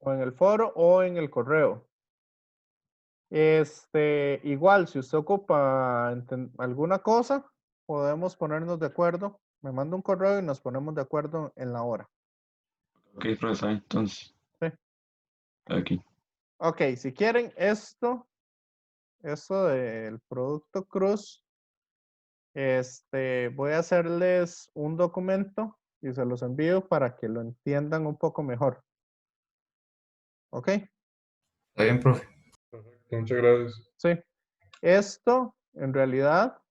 O en el foro o en el correo. Igual, si usted ocupa alguna cosa, podemos ponernos de acuerdo. Me manda un correo y nos ponemos de acuerdo en la hora. Ok, profesor, entonces. Sí. Aquí. Ok, si quieren esto del producto cruz, voy a hacerles un documento y se los envío para que lo entiendan un poco mejor. ¿Ok? Está bien, profe. Perfecto, muchas gracias. Sí. Esto, en realidad,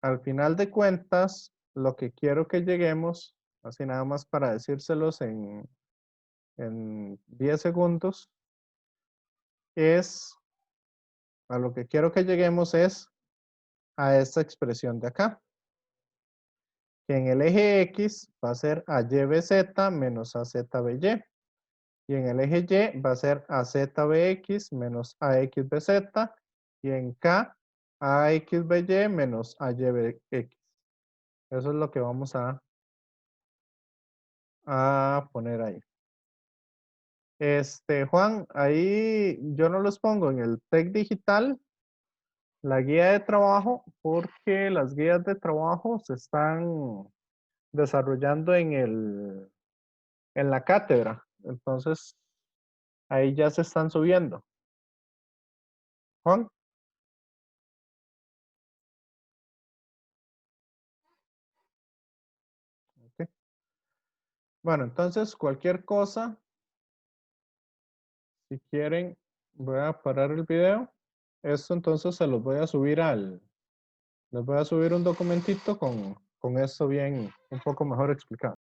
al final de cuentas, lo que quiero que lleguemos, así nada más para decírselos en 10 segundos, a lo que quiero que lleguemos es a esta expresión de acá. Que en el eje X va a ser AYBZ menos AZBY. Y en el eje Y va a ser AZBX menos AXBZ. Y en K, AXBY menos AYBX. Eso es lo que vamos a poner ahí. Juan, ahí yo no los pongo en el TEC digital, la guía de trabajo, porque las guías de trabajo se están desarrollando en la cátedra. Entonces, ahí ya se están subiendo. Juan. Okay. Bueno, entonces cualquier cosa, si quieren, voy a parar el video. Esto entonces se los voy a subir les voy a subir un documentito con esto bien, un poco mejor explicado.